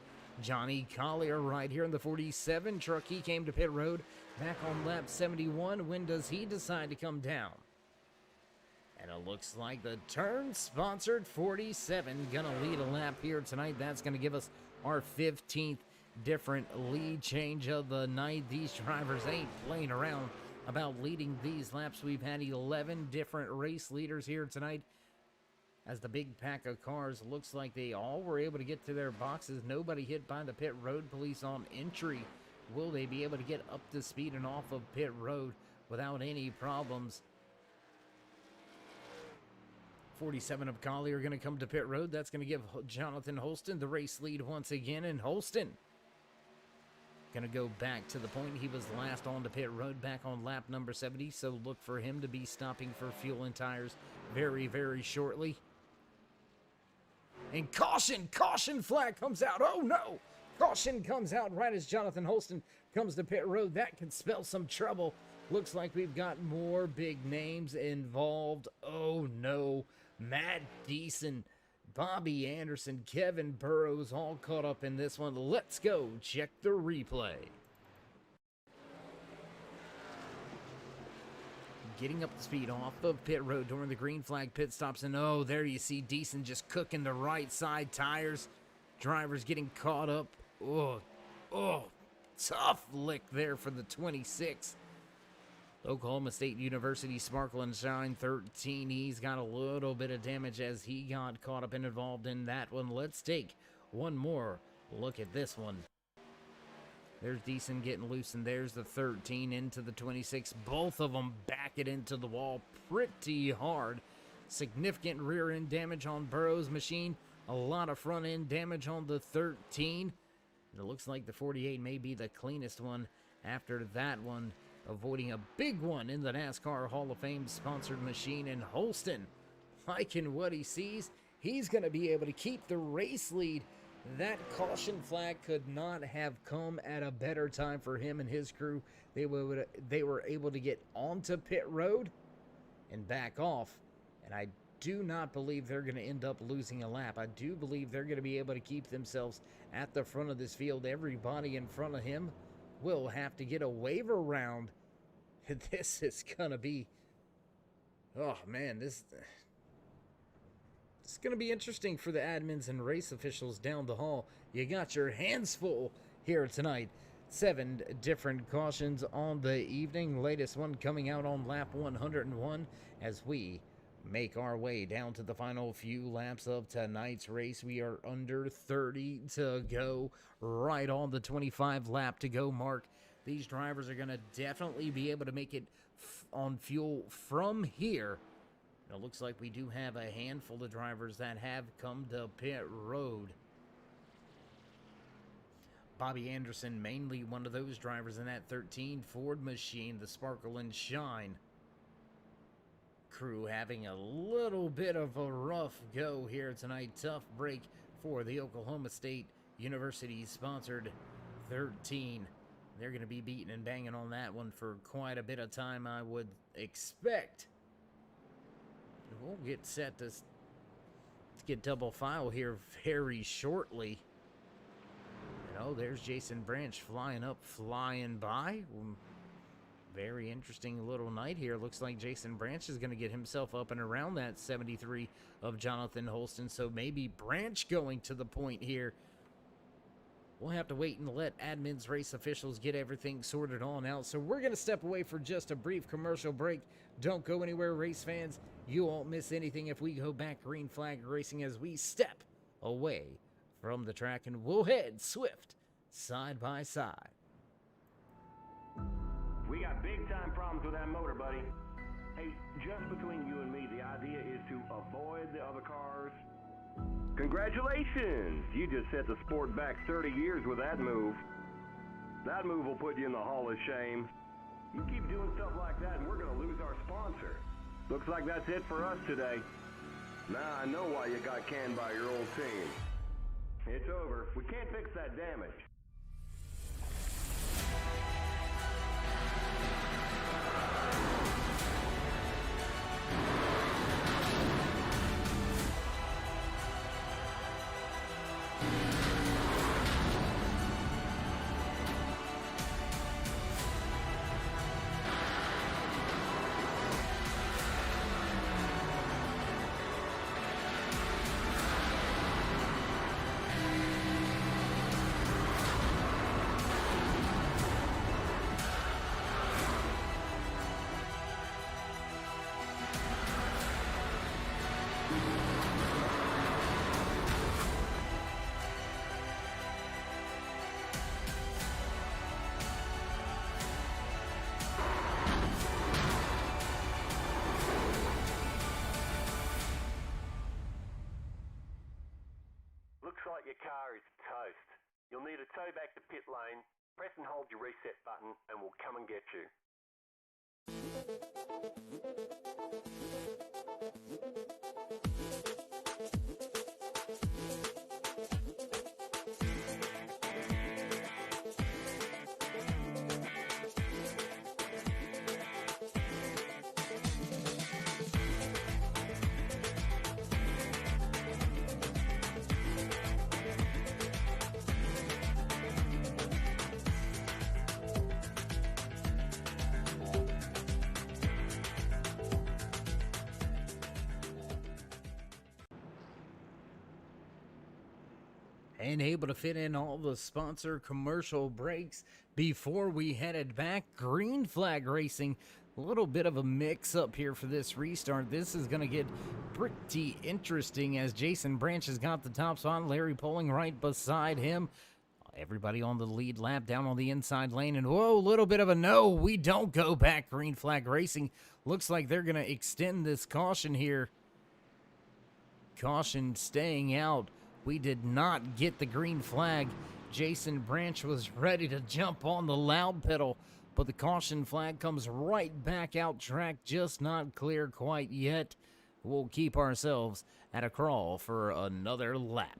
Johnny Collier right here in the 47 truck. He came to pit road back on lap 71. When does he decide to come down? And it looks like the turn-sponsored 47 gonna lead a lap here tonight. That's gonna give us our 15th different lead change of the night. These drivers ain't playing around about leading these laps. We've had 11 different race leaders here tonight, as the big pack of cars looks like they all were able to get to their boxes. Nobody hit by the pit road police on entry. Will they be able to get up to speed and off of pit road without any problems? 47 of Collier are going to come to pit road. That's going to give Jonathan Holston the race lead once again. And Holston going to go back to the point. He was last on to pit road back on lap number 70. So look for him to be stopping for fuel and tires very, very shortly. And caution flag comes out. Oh no, caution comes out right as Jonathan Holston comes to pit road. That can spell some trouble. Looks like we've got more big names involved. Oh no, Matt Deason, Bobby Anderson, Kevin Burrows all caught up in this one. Let's go check the replay. Getting up to speed off of pit road during the green flag pit stops. And oh, there you see Deason just cooking the right side tires. Drivers getting caught up. Oh, tough lick there for the 26. Oklahoma State University Sparkle and Shine 13. He's got a little bit of damage as he got caught up and involved in that one. Let's take one more look at this one. There's Deason getting loose, and there's the 13 into the 26. Both of them back it into the wall pretty hard. Significant rear end damage on Burrows' machine. A lot of front end damage on the 13. And it looks like the 48 may be the cleanest one after that one, avoiding a big one in the NASCAR Hall of Fame sponsored machine. And Holston, liking what he sees, he's going to be able to keep the race lead. That caution flag could not have come at a better time for him and his crew. They were able to get onto pit road and back off. And I do not believe they're going to end up losing a lap. I do believe they're going to be able to keep themselves at the front of this field. Everybody in front of him will have to get a waiver round. This is going to be... Oh, man, this... It's going to be interesting for the admins and race officials down the hall. You got your hands full here tonight. 7 different cautions on the evening. Latest one coming out on lap 101 as we make our way down to the final few laps of tonight's race. We are under 30 to go, right on the 25 lap to go mark. These drivers are going to definitely be able to make it on fuel from here. It looks like we do have a handful of drivers that have come to pit road. Bobby Anderson, mainly one of those drivers in that 13 Ford machine, the Sparkle and Shine crew, having a little bit of a rough go here tonight. Tough break for the Oklahoma State University sponsored 13. They're going to be beating and banging on that one for quite a bit of time, I would expect. We'll get set to get double file here very shortly. And oh, there's Jason Branch flying up, flying by. Very interesting little night here. Looks like Jason Branch is going to get himself up and around that 73 of Jonathan Holston. So maybe Branch going to the point here. We'll have to wait and let admins, race officials get everything sorted on out. So we're going to step away for just a brief commercial break. Don't go anywhere, race fans. You won't miss anything if we go back green flag racing as we step away from the track, and we'll head swift side by side. We got big time problems with that motor, buddy. Hey, just between you and me, the idea is to avoid the other cars. Congratulations! You just set the sport back 30 years with that move. That move will put you in the Hall of Shame. You keep doing stuff like that and we're going to lose our sponsor. Looks like that's it for us today. Now I know why you got canned by your old team. It's over. We can't fix that damage. Looks like your car is toast. You'll need a tow back to pit lane. Press and hold your reset button and we'll come and get you. And able to fit in all the sponsor commercial breaks before we headed back. Green flag racing. A little bit of a mix up here for this restart. This is going to get pretty interesting as Jason Branch has got the top spot. Larry Poling right beside him. Everybody on the lead lap down on the inside lane. And whoa, a little bit of a no. We don't go back. Green flag racing. Looks like they're going to extend this caution here. Caution staying out. We did not get the green flag. Jason Branch was ready to jump on the loud pedal, but the caution flag comes right back out track, just not clear quite yet. We'll keep ourselves at a crawl for another lap.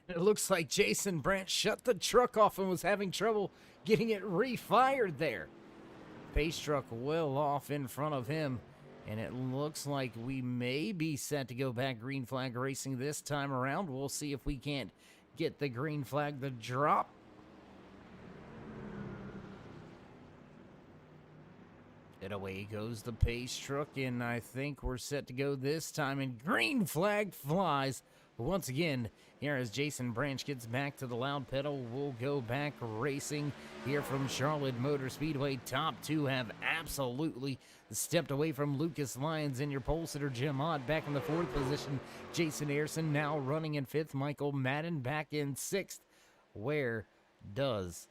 It looks like Jason Branch shut the truck off and was having trouble getting it refired there. Pace truck well off in front of him, and it looks like we may be set to go back green flag racing this time around. We'll see if we can't get the green flag to drop. And away goes the pace truck, and I think we're set to go this time, and green flag flies. Once again, here as Jason Branch gets back to the loud pedal, we'll go back racing here from Charlotte Motor Speedway. Top two have absolutely stepped away from Lucas Lyons in your pole sitter. Jim Ott back in the fourth position. Jason Ayerson now running in fifth. Michael Madden back in sixth. Where does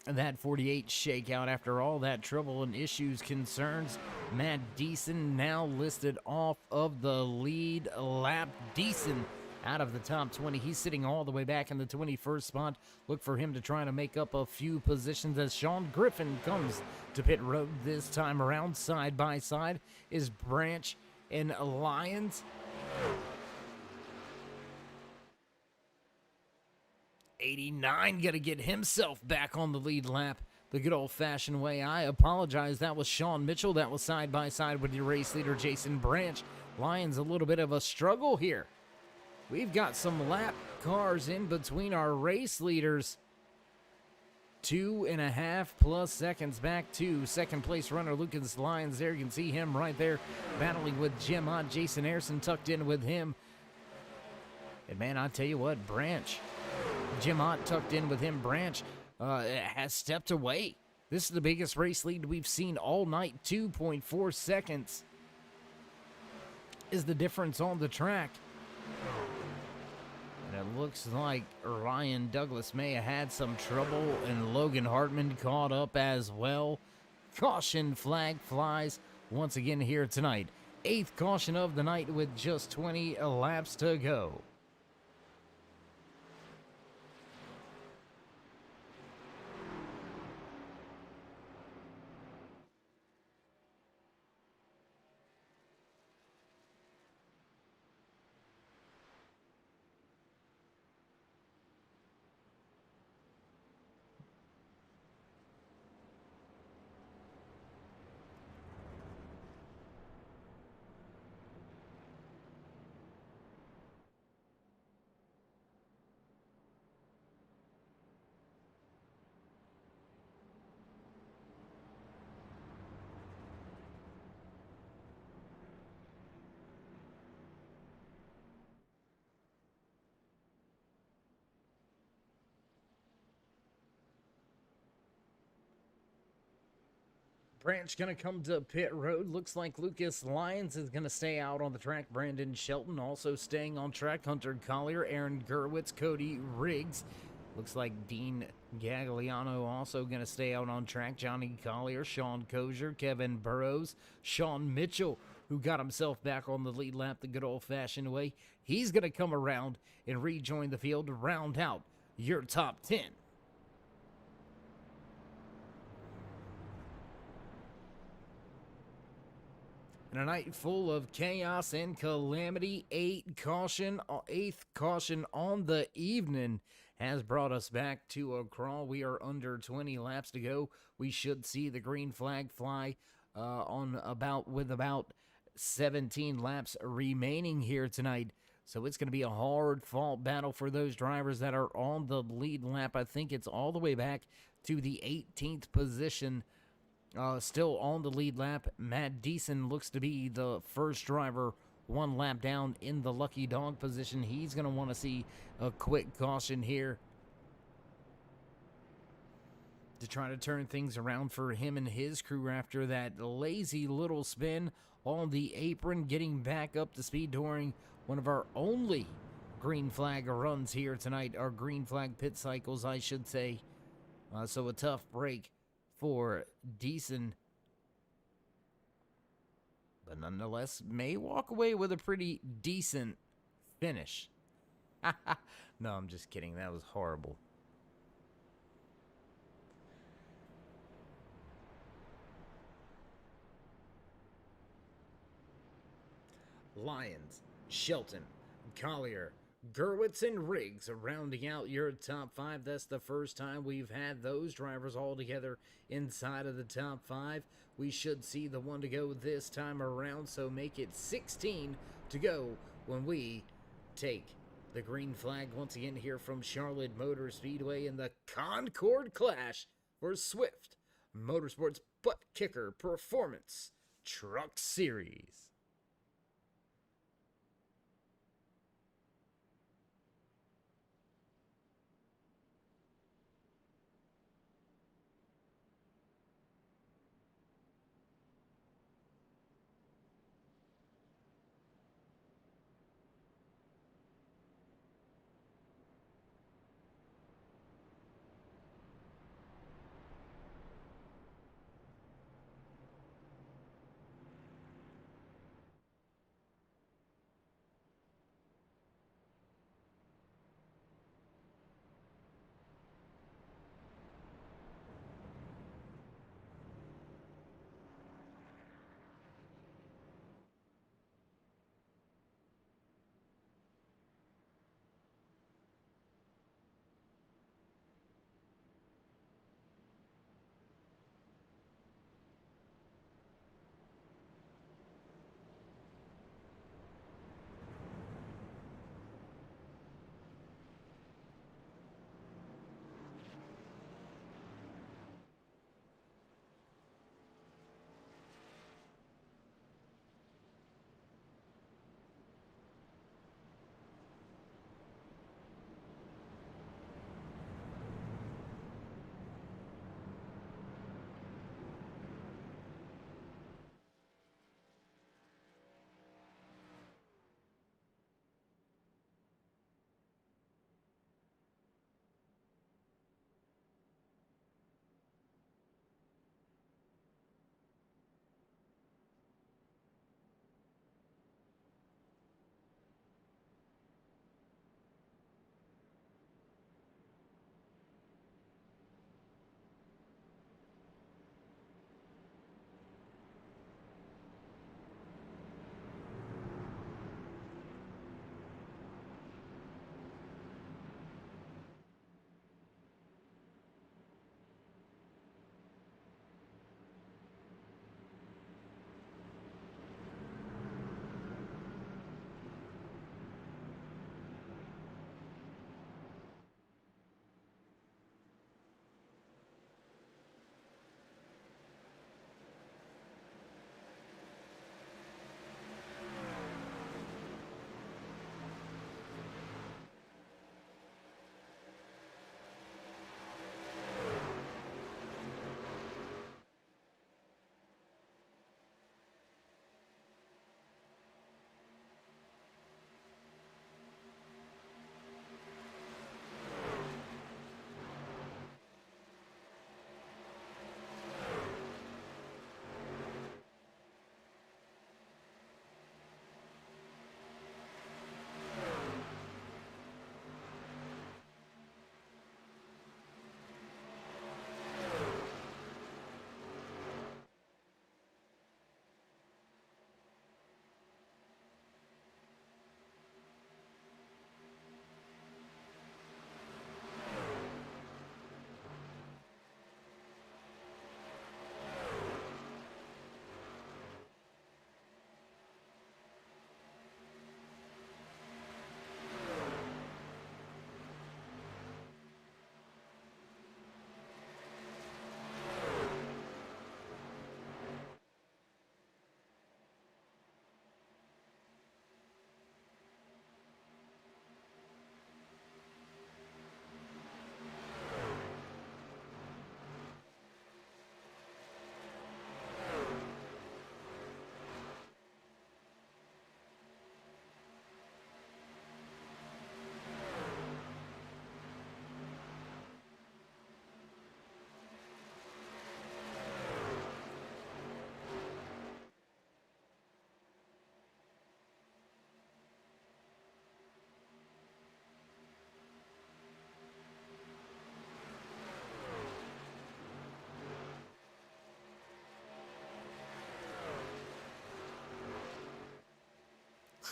that 48 shakeout after all that trouble and issues concerns? Matt Deason now listed off of the lead lap. Deason out of the top 20. He's sitting all the way back in the 21st spot. Look for him to try to make up a few positions as Sean Griffin comes to pit road this time around. Side by side is Branch and Lyons. 89 gonna get himself back on the lead lap the good old-fashioned way. I apologize. That was Sean Mitchell. That was side by side with your race leader, Jason Branch. Lyons a little bit of a struggle here. We've got some lap cars in between our race leaders. 2.5 plus seconds back to second place runner Lucas Lyons. There you can see him right there battling with Jim Ott. Jason Ayerson tucked in with him. And man, I tell you what, Jim Ott tucked in with him. Branch has stepped away. This is the biggest race lead we've seen all night. 2.4 seconds is the difference on the track. And it looks like Ryan Douglas may have had some trouble, and Logan Hartman caught up as well. Caution flag flies once again here tonight. 8th caution of the night with just 20 laps to go. Branch going to come to pit road. Looks like Lucas Lyons is going to stay out on the track. Brandon Shelton also staying on track. Hunter Collier, Aaron Gerwitz, Cody Riggs. Looks like Dean Gagliano also going to stay out on track. Johnny Collier, Sean Kozier, Kevin Burrows, Sean Mitchell, who got himself back on the lead lap the good old-fashioned way. He's going to come around and rejoin the field to round out your top 10. In a night full of chaos and calamity, eighth caution on the evening has brought us back to a crawl. We are under 20 laps to go. We should see the green flag fly with about 17 laps remaining here tonight. So it's going to be a hard-fought battle for those drivers that are on the lead lap. I think it's all the way back to the 18th position. Still on the lead lap, Matt Deason looks to be the first driver one lap down in the lucky dog position. He's going to want to see a quick caution here to try to turn things around for him and his crew after that lazy little spin on the apron, getting back up to speed during one of our only green flag runs here tonight, our green flag pit cycles, I should say. So a tough break for Deason, but nonetheless may walk away with a pretty decent finish. No, I'm just kidding. That was horrible. Lyons, Shelton, Collier, Gerwitz, and Riggs rounding out your top 5. That's the first time we've had those drivers all together inside of the top 5. We should see the one to go this time around, so make it 16 to go when we take the green flag once again here from Charlotte Motor Speedway in the Concord Clash for Swift Motorsports Butt Kicker Performance Truck Series.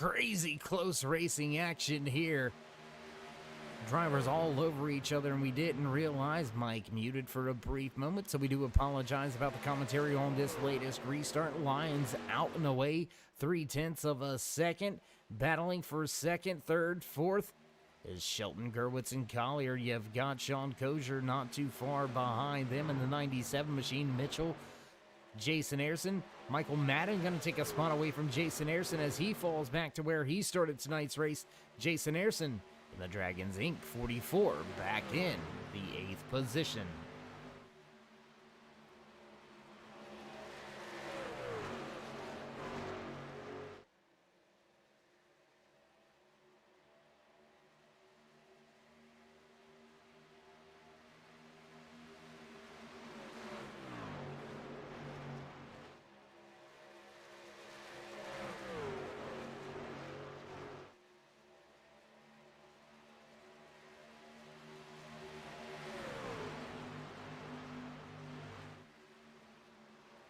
crazy close racing action here. Drivers all over each other, and we didn't realize Mike muted for a brief moment, so we do apologize about the commentary on this latest restart. Lions out and away, 0.3 of a second, battling for second, third, fourth is Shelton, Gerwitz, and Collier. You've got Sean Kozier not too far behind them in the 97 machine. Mitchell, Jason Ayrson, Michael Madden going to take a spot away from Jason Ayrson as he falls back to where he started tonight's race. Jason Ayrson in the Dragons Inc. 44 back in the 8th position.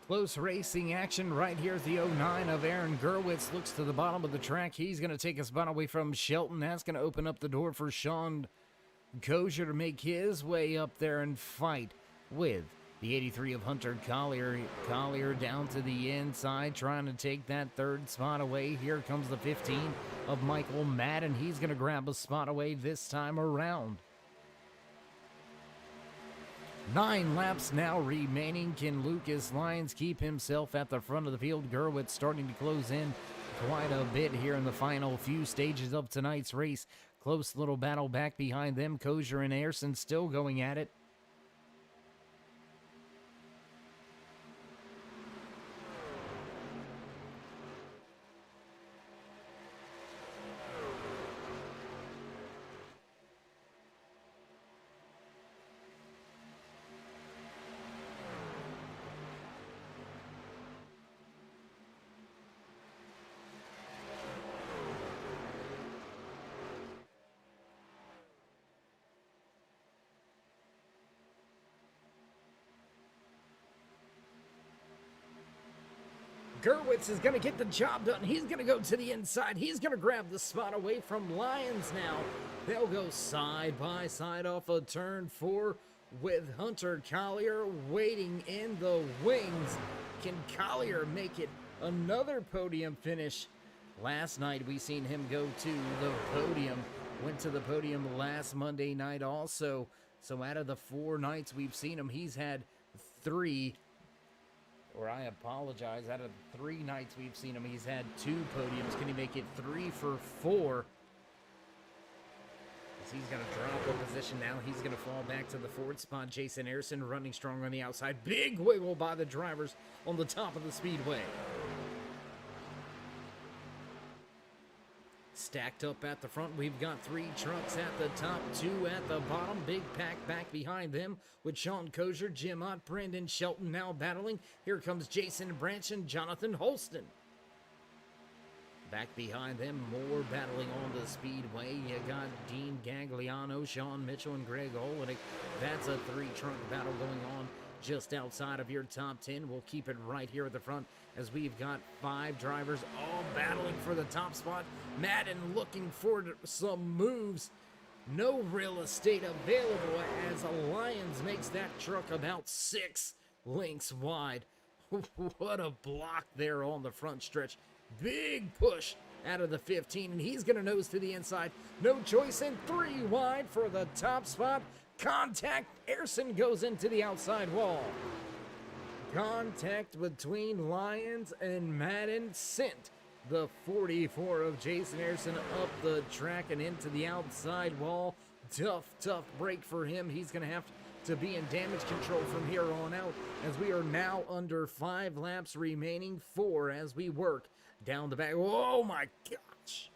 Close racing action right here at the 09 of Aaron Gerwitz. Looks to the bottom of the track. He's going to take a spot away from Shelton. That's going to open up the door for Sean Kozier to make his way up there and fight with the 83 of Hunter Collier. Collier down to the inside, trying to take that third spot away. Here comes the 15 of Michael Madden. He's going to grab a spot away this time around. 9 laps now remaining. Can Lucas Lyons keep himself at the front of the field? Gerwitz starting to close in quite a bit here in the final few stages of tonight's race. Close little battle back behind them. Kozier and Ayrson still going at it. Gerwitz is going to get the job done. He's going to go to the inside. He's going to grab the spot away from Lyons now. They'll go side by side off of turn 4 with Hunter Collier waiting in the wings. Can Collier make it another podium finish? Last night we seen him go to the podium. Went to the podium last Monday night also. So out of the 4 nights we've seen him, he's had 3. Or I apologize, out of 3 nights we've seen him, he's had 2 podiums. Can he make it 3 for 4? As he's going to drop a position now. He's going to fall back to the 4th spot. Jason Ayrson running strong on the outside. Big wiggle by the drivers on the top of the speedway. Stacked up at the front, we've got 3 trucks at the top, 2 at the bottom. Big pack back behind them with Sean Kozier, Jim Ott, Brandon Shelton now battling. Here comes Jason Branch and Jonathan Holston. Back behind them, more battling on the speedway. You got Dean Gagliano, Sean Mitchell, and Greg Olenek. That's a 3-truck battle going on just outside of your top 10. We'll keep it right here at the front as we've got 5 drivers all battling for the top spot. Madden looking for some moves. No real estate available as Lyons makes that truck about 6 lengths wide. What a block there on the front stretch. Big push out of the 15, and he's going to nose to the inside. No choice, and 3 wide for the top spot. Contact. Ayrson goes into the outside wall. Contact between Lyons and Madden sent the 44 of Jason Ayrson up the track and into the outside wall. Tough break for him. He's going to have to be in damage control from here on out as we are now under 5 laps remaining. 4 as we work down the back. Oh my gosh.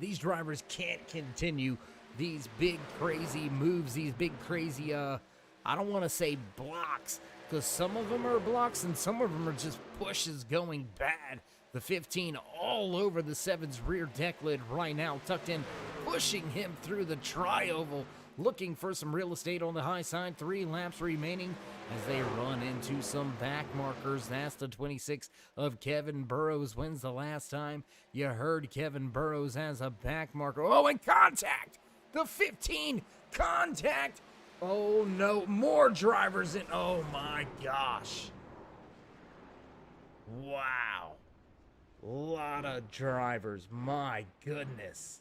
These drivers can't continue these big crazy moves, these big crazy, I don't want to say blocks, because some of them are blocks and some of them are just pushes going bad. The 15 all over the 7's rear deck lid right now, tucked in, pushing him through the tri-oval, looking for some real estate on the high side. 3 laps remaining as they run into some back markers. That's the 26 of Kevin Burrows. When's the last time you heard Kevin Burrows has a back marker? Oh, and contact! The 15, contact! Oh no, more drivers in. Oh my gosh. Wow. Lot of drivers, my goodness.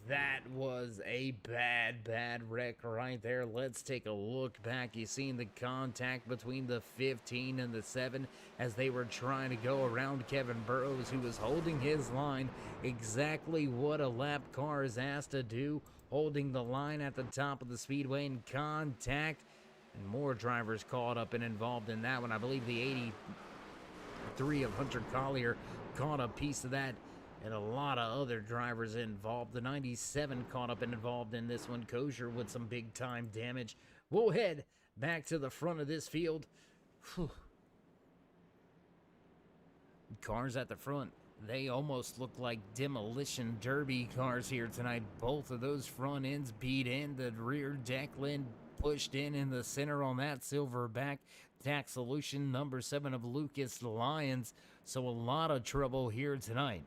That was a bad wreck right there. Let's take a look back. You seen the contact between the 15 and the 7 as they were trying to go around Kevin Burrows, who was holding his line. Exactly what a lap car is asked to do, holding the line at the top of the speedway in contact. And more drivers caught up and involved in that one. I believe the 83 of Hunter Collier caught a piece of that, and a lot of other drivers involved. The 97 caught up and involved in this one. Kosher with some big time damage. We'll head back to the front of this field. Whew. Cars at the front, they almost look like demolition derby cars here tonight. Both of those front ends beat in. The rear deck lid pushed in the center on that silverback. Tax solution number 7 of Lucas Lyons. So a lot of trouble here tonight.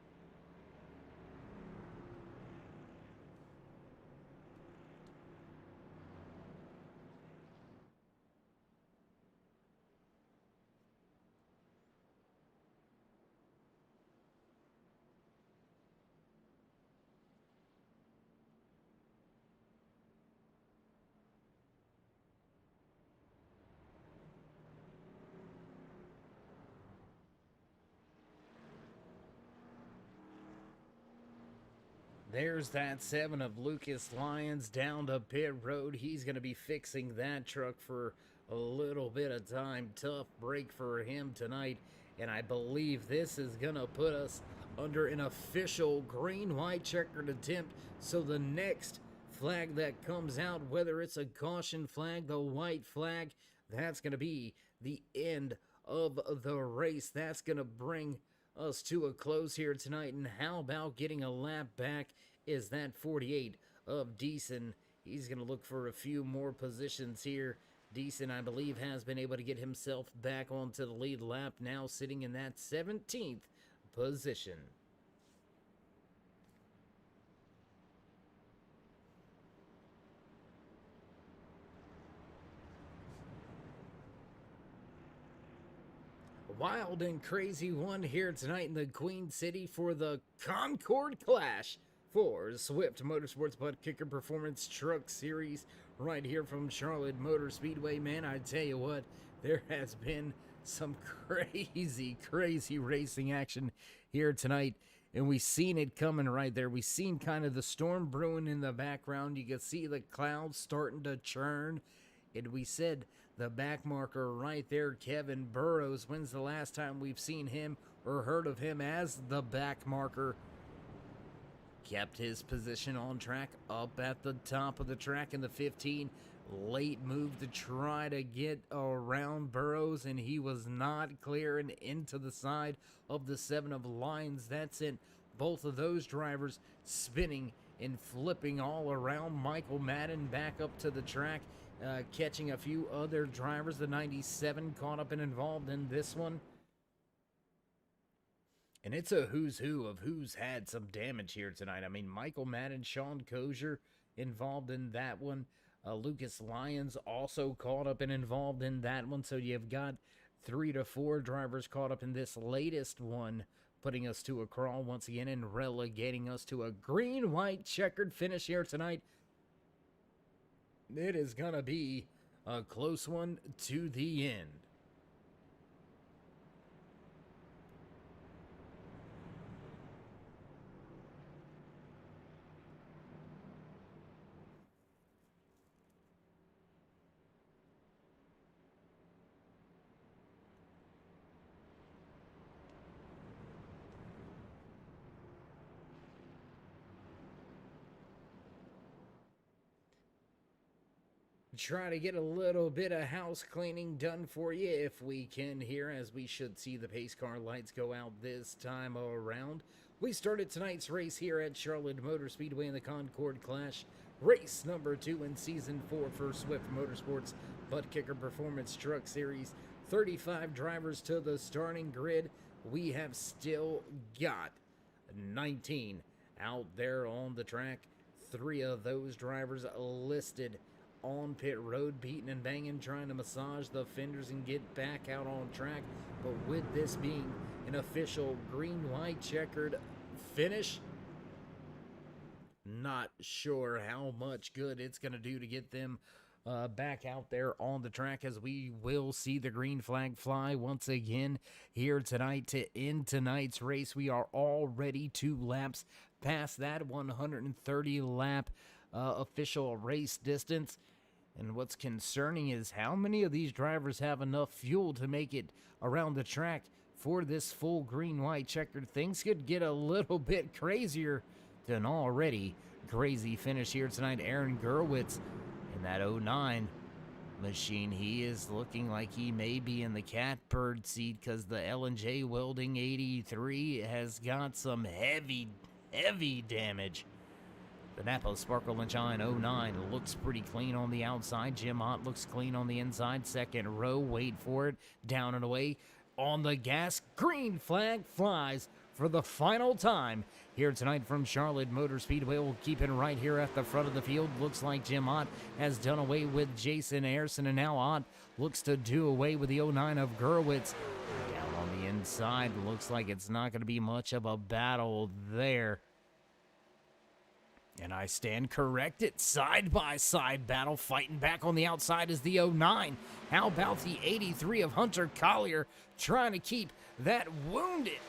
There's that 7 of Lucas Lyons down to pit road. He's going to be fixing that truck for a little bit of time. Tough break for him tonight. And I believe this is going to put us under an official green-white checkered attempt. So the next flag that comes out, whether it's a caution flag, the white flag, that's going to be the end of the race. That's going to bring us to a close here tonight. And how about getting a lap back is that 48 of Deason. He's going to look for a few more positions here. Deason, I believe, has been able to get himself back onto the lead lap, now sitting in that 17th position. Wild and crazy one here tonight in the Queen City for the Concord Clash for Swift Motorsports Butt Kicker Performance Truck Series right here from Charlotte Motor Speedway. Man, I tell you what, there has been some crazy racing action here tonight, and we seen it coming right there. We seen kind of the storm brewing in the background. You can see the clouds starting to churn, and we said the back marker right there, Kevin Burrows. When's the last time we've seen him or heard of him as the back marker? Kept his position on track, up at the top of the track in the 15. Late move to try to get around Burrows, and he was not clearing into the side of the 7 of Lyons. That sent both of those drivers spinning and flipping all around. Michael Madden back up to the track, catching a few other drivers. The 97 caught up and involved in this one. And it's a who's who of who's had some damage here tonight. I mean, Michael Madden, Sean Kosher involved in that one. Lucas Lyons also caught up and involved in that one. So you've got 3 to 4 drivers caught up in this latest one, putting us to a crawl once again and relegating us to a green-white checkered finish here tonight. It is going to be a close one to the end. Try to get a little bit of house cleaning done for you if we can here, as we should see the pace car lights go out this time around. We started tonight's race here at Charlotte Motor Speedway in the Concord Clash, race number 2 in season 4 for Swift Motorsports Butt Kicker Performance Truck Series. 35 drivers to the starting grid. We have still got 19 out there on the track. 3 of those drivers listed on pit road, beating and banging, trying to massage the fenders and get back out on track. But with this being an official green-white checkered finish, not sure how much good it's going to do to get them back out there on the track, as we will see the green flag fly once again here tonight to end tonight's race. We are already 2 laps past that 130 lap official race distance. And what's concerning is how many of these drivers have enough fuel to make it around the track for this full green-white checkered. Things could get a little bit crazier than already crazy finish here tonight. Aaron Gerwitz in that 09 machine, he is looking like he may be in the catbird seat, because the L&J Welding 83 has got some heavy damage. The Napa Sparkle and Shine 09 looks pretty clean on the outside. Jim Ott looks clean on the inside. Second row, wait for it, down and away on the gas. Green flag flies for the final time here tonight from Charlotte Motor Speedway. We'll keep it right here at the front of the field. Looks like Jim Ott has done away with Jason Ayerson, and now Ott looks to do away with the 09 of Gerwitz. Down on the inside, looks like it's not going to be much of a battle there. And I stand corrected. Side-by-side battle. Fighting back on the outside is the 09. How about the 83 of Hunter Collier, trying to keep that wounded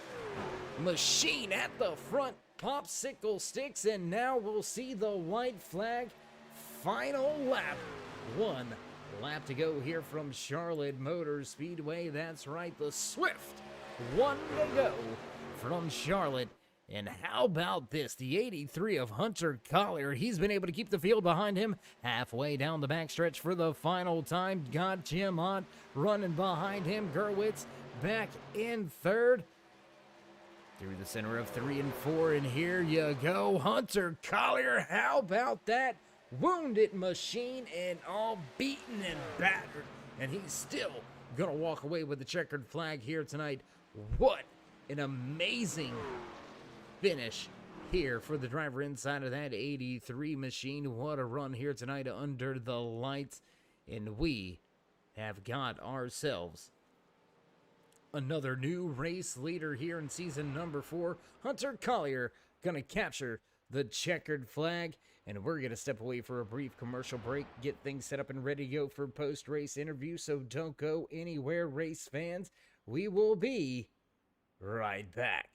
machine at the front? Popsicle sticks, and now we'll see the white flag. Final lap. 1 lap to go here from Charlotte Motor Speedway. That's right, the Swift. 1 to go from Charlotte. And how about this? The 83 of Hunter Collier. He's been able to keep the field behind him halfway down the backstretch for the final time. Got Jim Ott running behind him. Gerwitz back in third. Through the center of 3 and 4, and here you go. Hunter Collier, how about that? Wounded machine and all beaten and battered. And he's still going to walk away with the checkered flag here tonight. What an amazing finish here for the driver inside of that 83 machine. What a run here tonight under the lights. And we have got ourselves another new race leader here in season number 4. Hunter Collier gonna capture the checkered flag, and we're gonna step away for a brief commercial break, get things set up and ready to go for post-race interview. So don't go anywhere, race fans. We will be right back.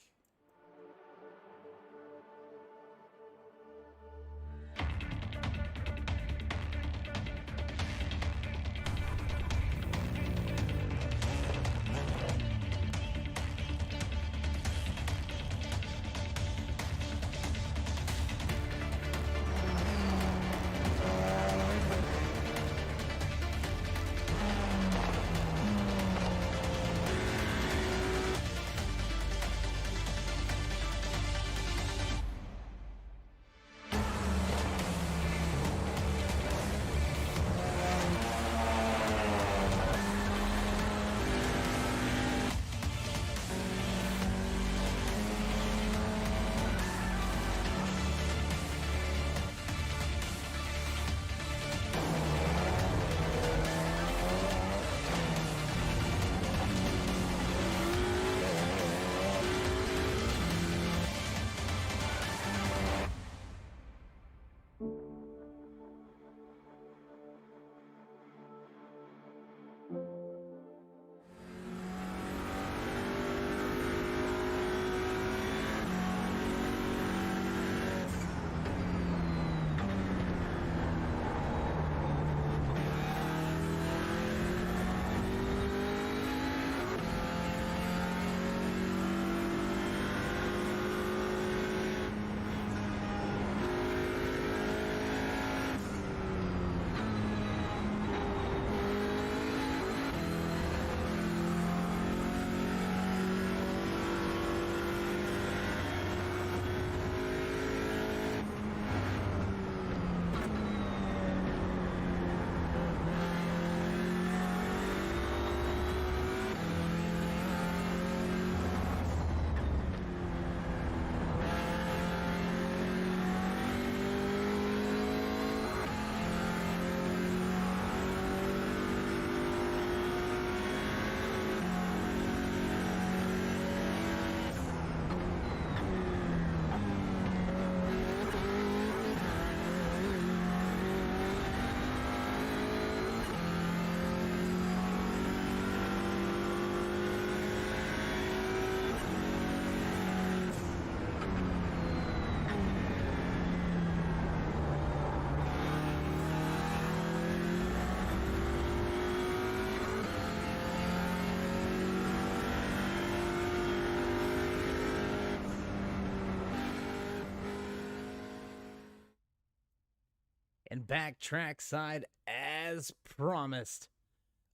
and back trackside as promised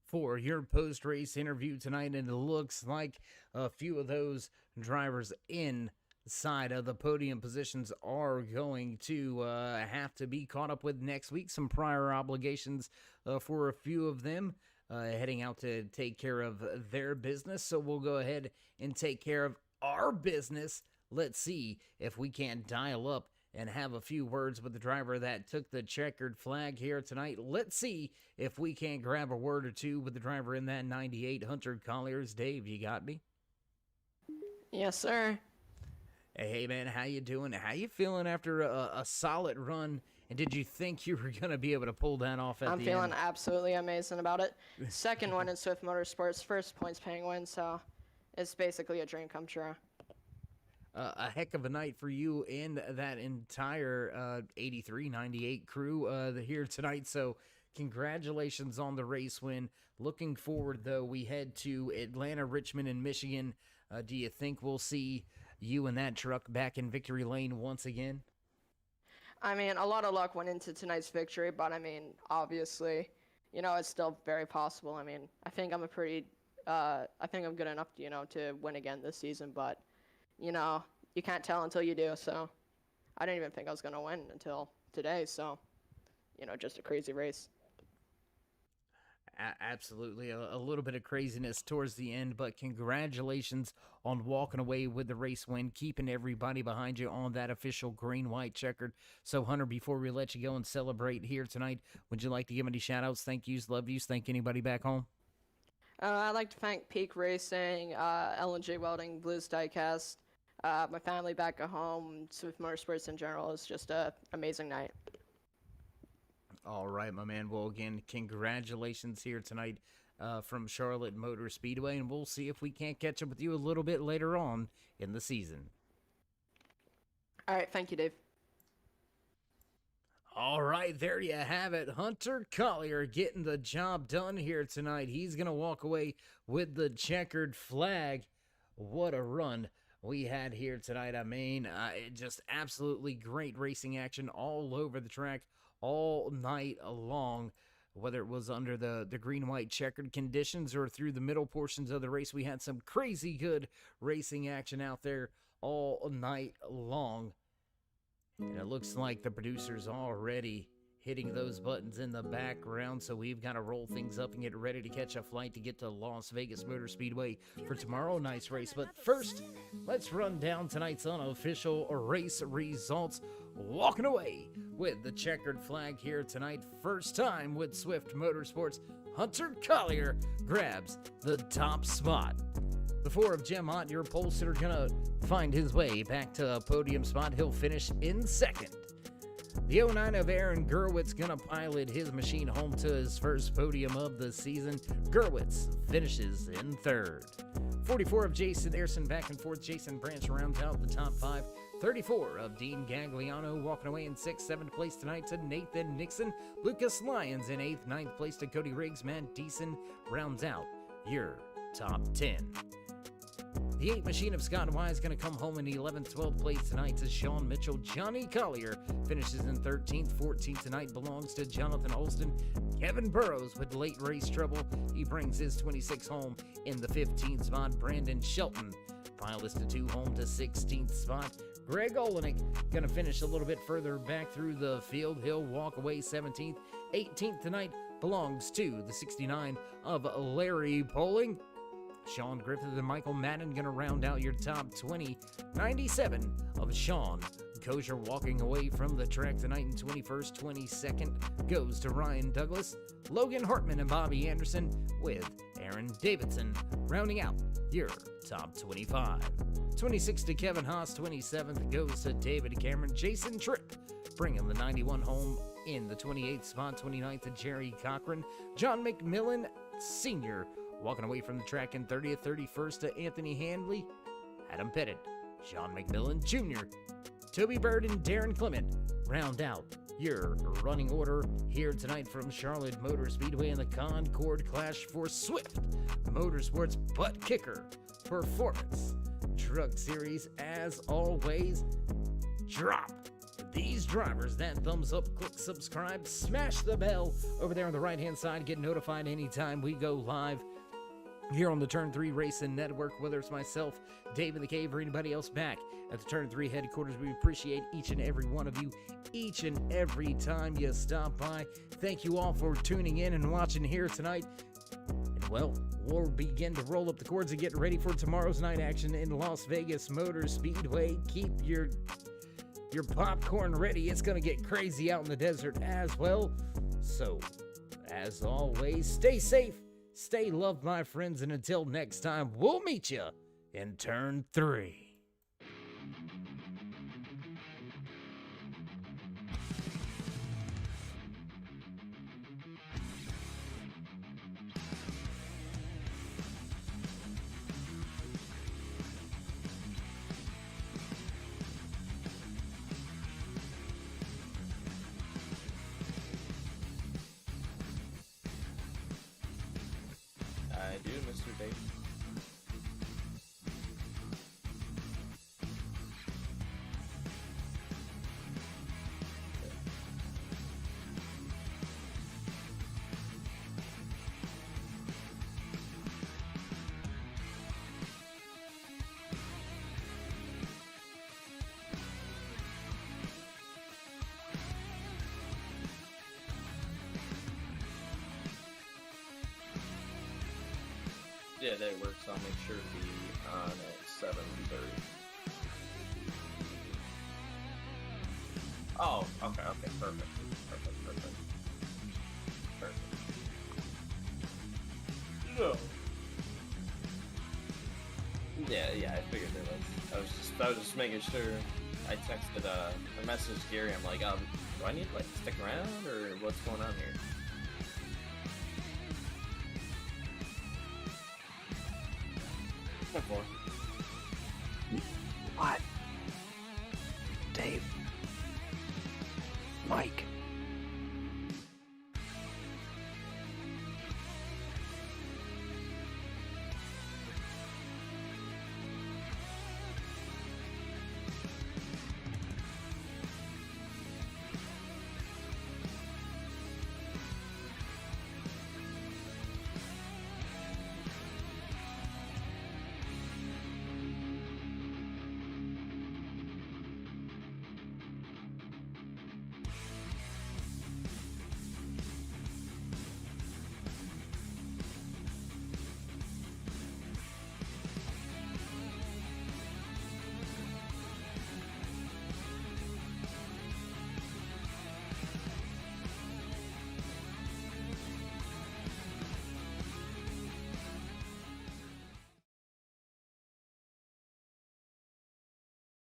for your post-race interview tonight, and it looks like a few of those drivers inside of the podium positions are going to have to be caught up with next week. Some prior obligations for a few of them heading out to take care of their business, so we'll go ahead and take care of our business. Let's see if we can't dial up and have a few words with the driver that took the checkered flag here tonight. Let's see if we can't grab a word or two with the driver in that 98, Hunter Collier's. Dave, you got me? Yes, sir. Hey, man, how you doing? How you feeling after a solid run? And did you think you were going to be able to pull that off at the end? I'm feeling absolutely amazing about it. Second one in Swift Motorsports, first points paying win, so it's basically a dream come true. A heck of a night for you and that entire 83, 98 crew here tonight. So congratulations on the race win. Looking forward, though, we head to Atlanta, Richmond, and Michigan. Do you think we'll see you and that truck back in victory lane once again? I mean, a lot of luck went into tonight's victory, but I mean, obviously, it's still very possible. I mean, I think I'm I think I'm good enough, to win again this season, but you can't tell until you do, so I didn't even think I was going to win until today, so, just a crazy race. Absolutely. A little bit of craziness towards the end, but congratulations on walking away with the race win, keeping everybody behind you on that official green-white checkered. So, Hunter, before we let you go and celebrate here tonight, would you like to give any shout-outs, thank yous, love yous, thank anybody back home? I'd like to thank Peak Racing, L&J Welding, Blues Diecast, my family back at home, Swift Motorsports in general. It's just an amazing night. All right, my man. Well, again, congratulations here tonight from Charlotte Motor Speedway, and we'll see if we can't catch up with you a little bit later on in the season. All right, thank you, Dave. All right, there you have it. Hunter Collier getting the job done here tonight. He's going to walk away with the checkered flag. What a run we had here tonight. I mean, just absolutely great racing action all over the track all night long, whether it was under the green-white checkered conditions or through the middle portions of the race. We had some crazy good racing action out there all night long. And it looks like the producer's already hitting those buttons in the background, so we've got to roll things up and get ready to catch a flight to get to Las Vegas Motor Speedway for tomorrow night's race. But first, let's run down tonight's unofficial race results. Walking away with the checkered flag here tonight, first time with Swift Motorsports, Hunter Collier grabs the top spot. The 4 of Jim Ott, your pole sitter, gonna find his way back to a podium spot. He'll finish in second. The 09 of Aaron Gerwitz gonna pilot his machine home to his first podium of the season. Gerwitz finishes in third. 44 of Jason Ayerson back and forth. Jason Branch rounds out the top 5. 34 of Dean Gagliano walking away in 6th, 7th place tonight to Nathan Nixon. Lucas Lyons in 8th, 9th place to Cody Riggs. Matt Deason rounds out your top 10. The 8 machine of Scott Wise going to come home in 11th, 12th place tonight to Sean Mitchell. Johnny Collier finishes in 13th. 14th tonight belongs to Jonathan Olston. Kevin Burrows with late race trouble. He brings his 26 home in the 15th spot. Brandon Shelton pilots to 2 home to 16th spot. Greg Olenek going to finish a little bit further back through the field. He'll walk away 17th. 18th tonight belongs to the 69 of Larry Poling. Sean Griffith and Michael Madden going to round out your top 20. 97 of Sean Kosher walking away from the track tonight in 21st. 22nd goes to Ryan Douglas. Logan Hartman and Bobby Anderson with Aaron Davidson rounding out your top 25. 26 to Kevin Haas. 27th goes to David Cameron. Jason Tripp bringing the 91 home in the 28th spot. 29th to Jerry Cochran. John McMillan Sr. walking away from the track in 30th, 31st to Anthony Handley, Adam Pettit, John McMillan Jr., Toby Bird, and Darren Clement round out your running order here tonight from Charlotte Motor Speedway in the Concord Clash for Swift Motorsports Butt Kicker Performance Truck Series. As always, drop these drivers that thumbs up, click subscribe, smash the bell over there on the right-hand side. Get notified anytime we go live here on the Turn 3 Racing Network, whether it's myself, Dave in the Cave, or anybody else back at the Turn 3 headquarters. We appreciate each and every one of you, each and every time you stop by. Thank you all for tuning in and watching here tonight. And well, we'll begin to roll up the cords and get ready for tomorrow's night action in Las Vegas Motor Speedway. Keep your popcorn ready. It's going to get crazy out in the desert as well. So, as always, stay safe, stay loved, my friends, and until next time, we'll meet you in Turn 3. I do, Mr. Dave. Yeah, that works. I'll make sure to be on at 7:30. Oh, okay, perfect. No. Yeah, I figured it was. I was just making sure. I texted a message to Gary. I'm like, do I need to like stick around or what's going on here? What? Dave? Mike?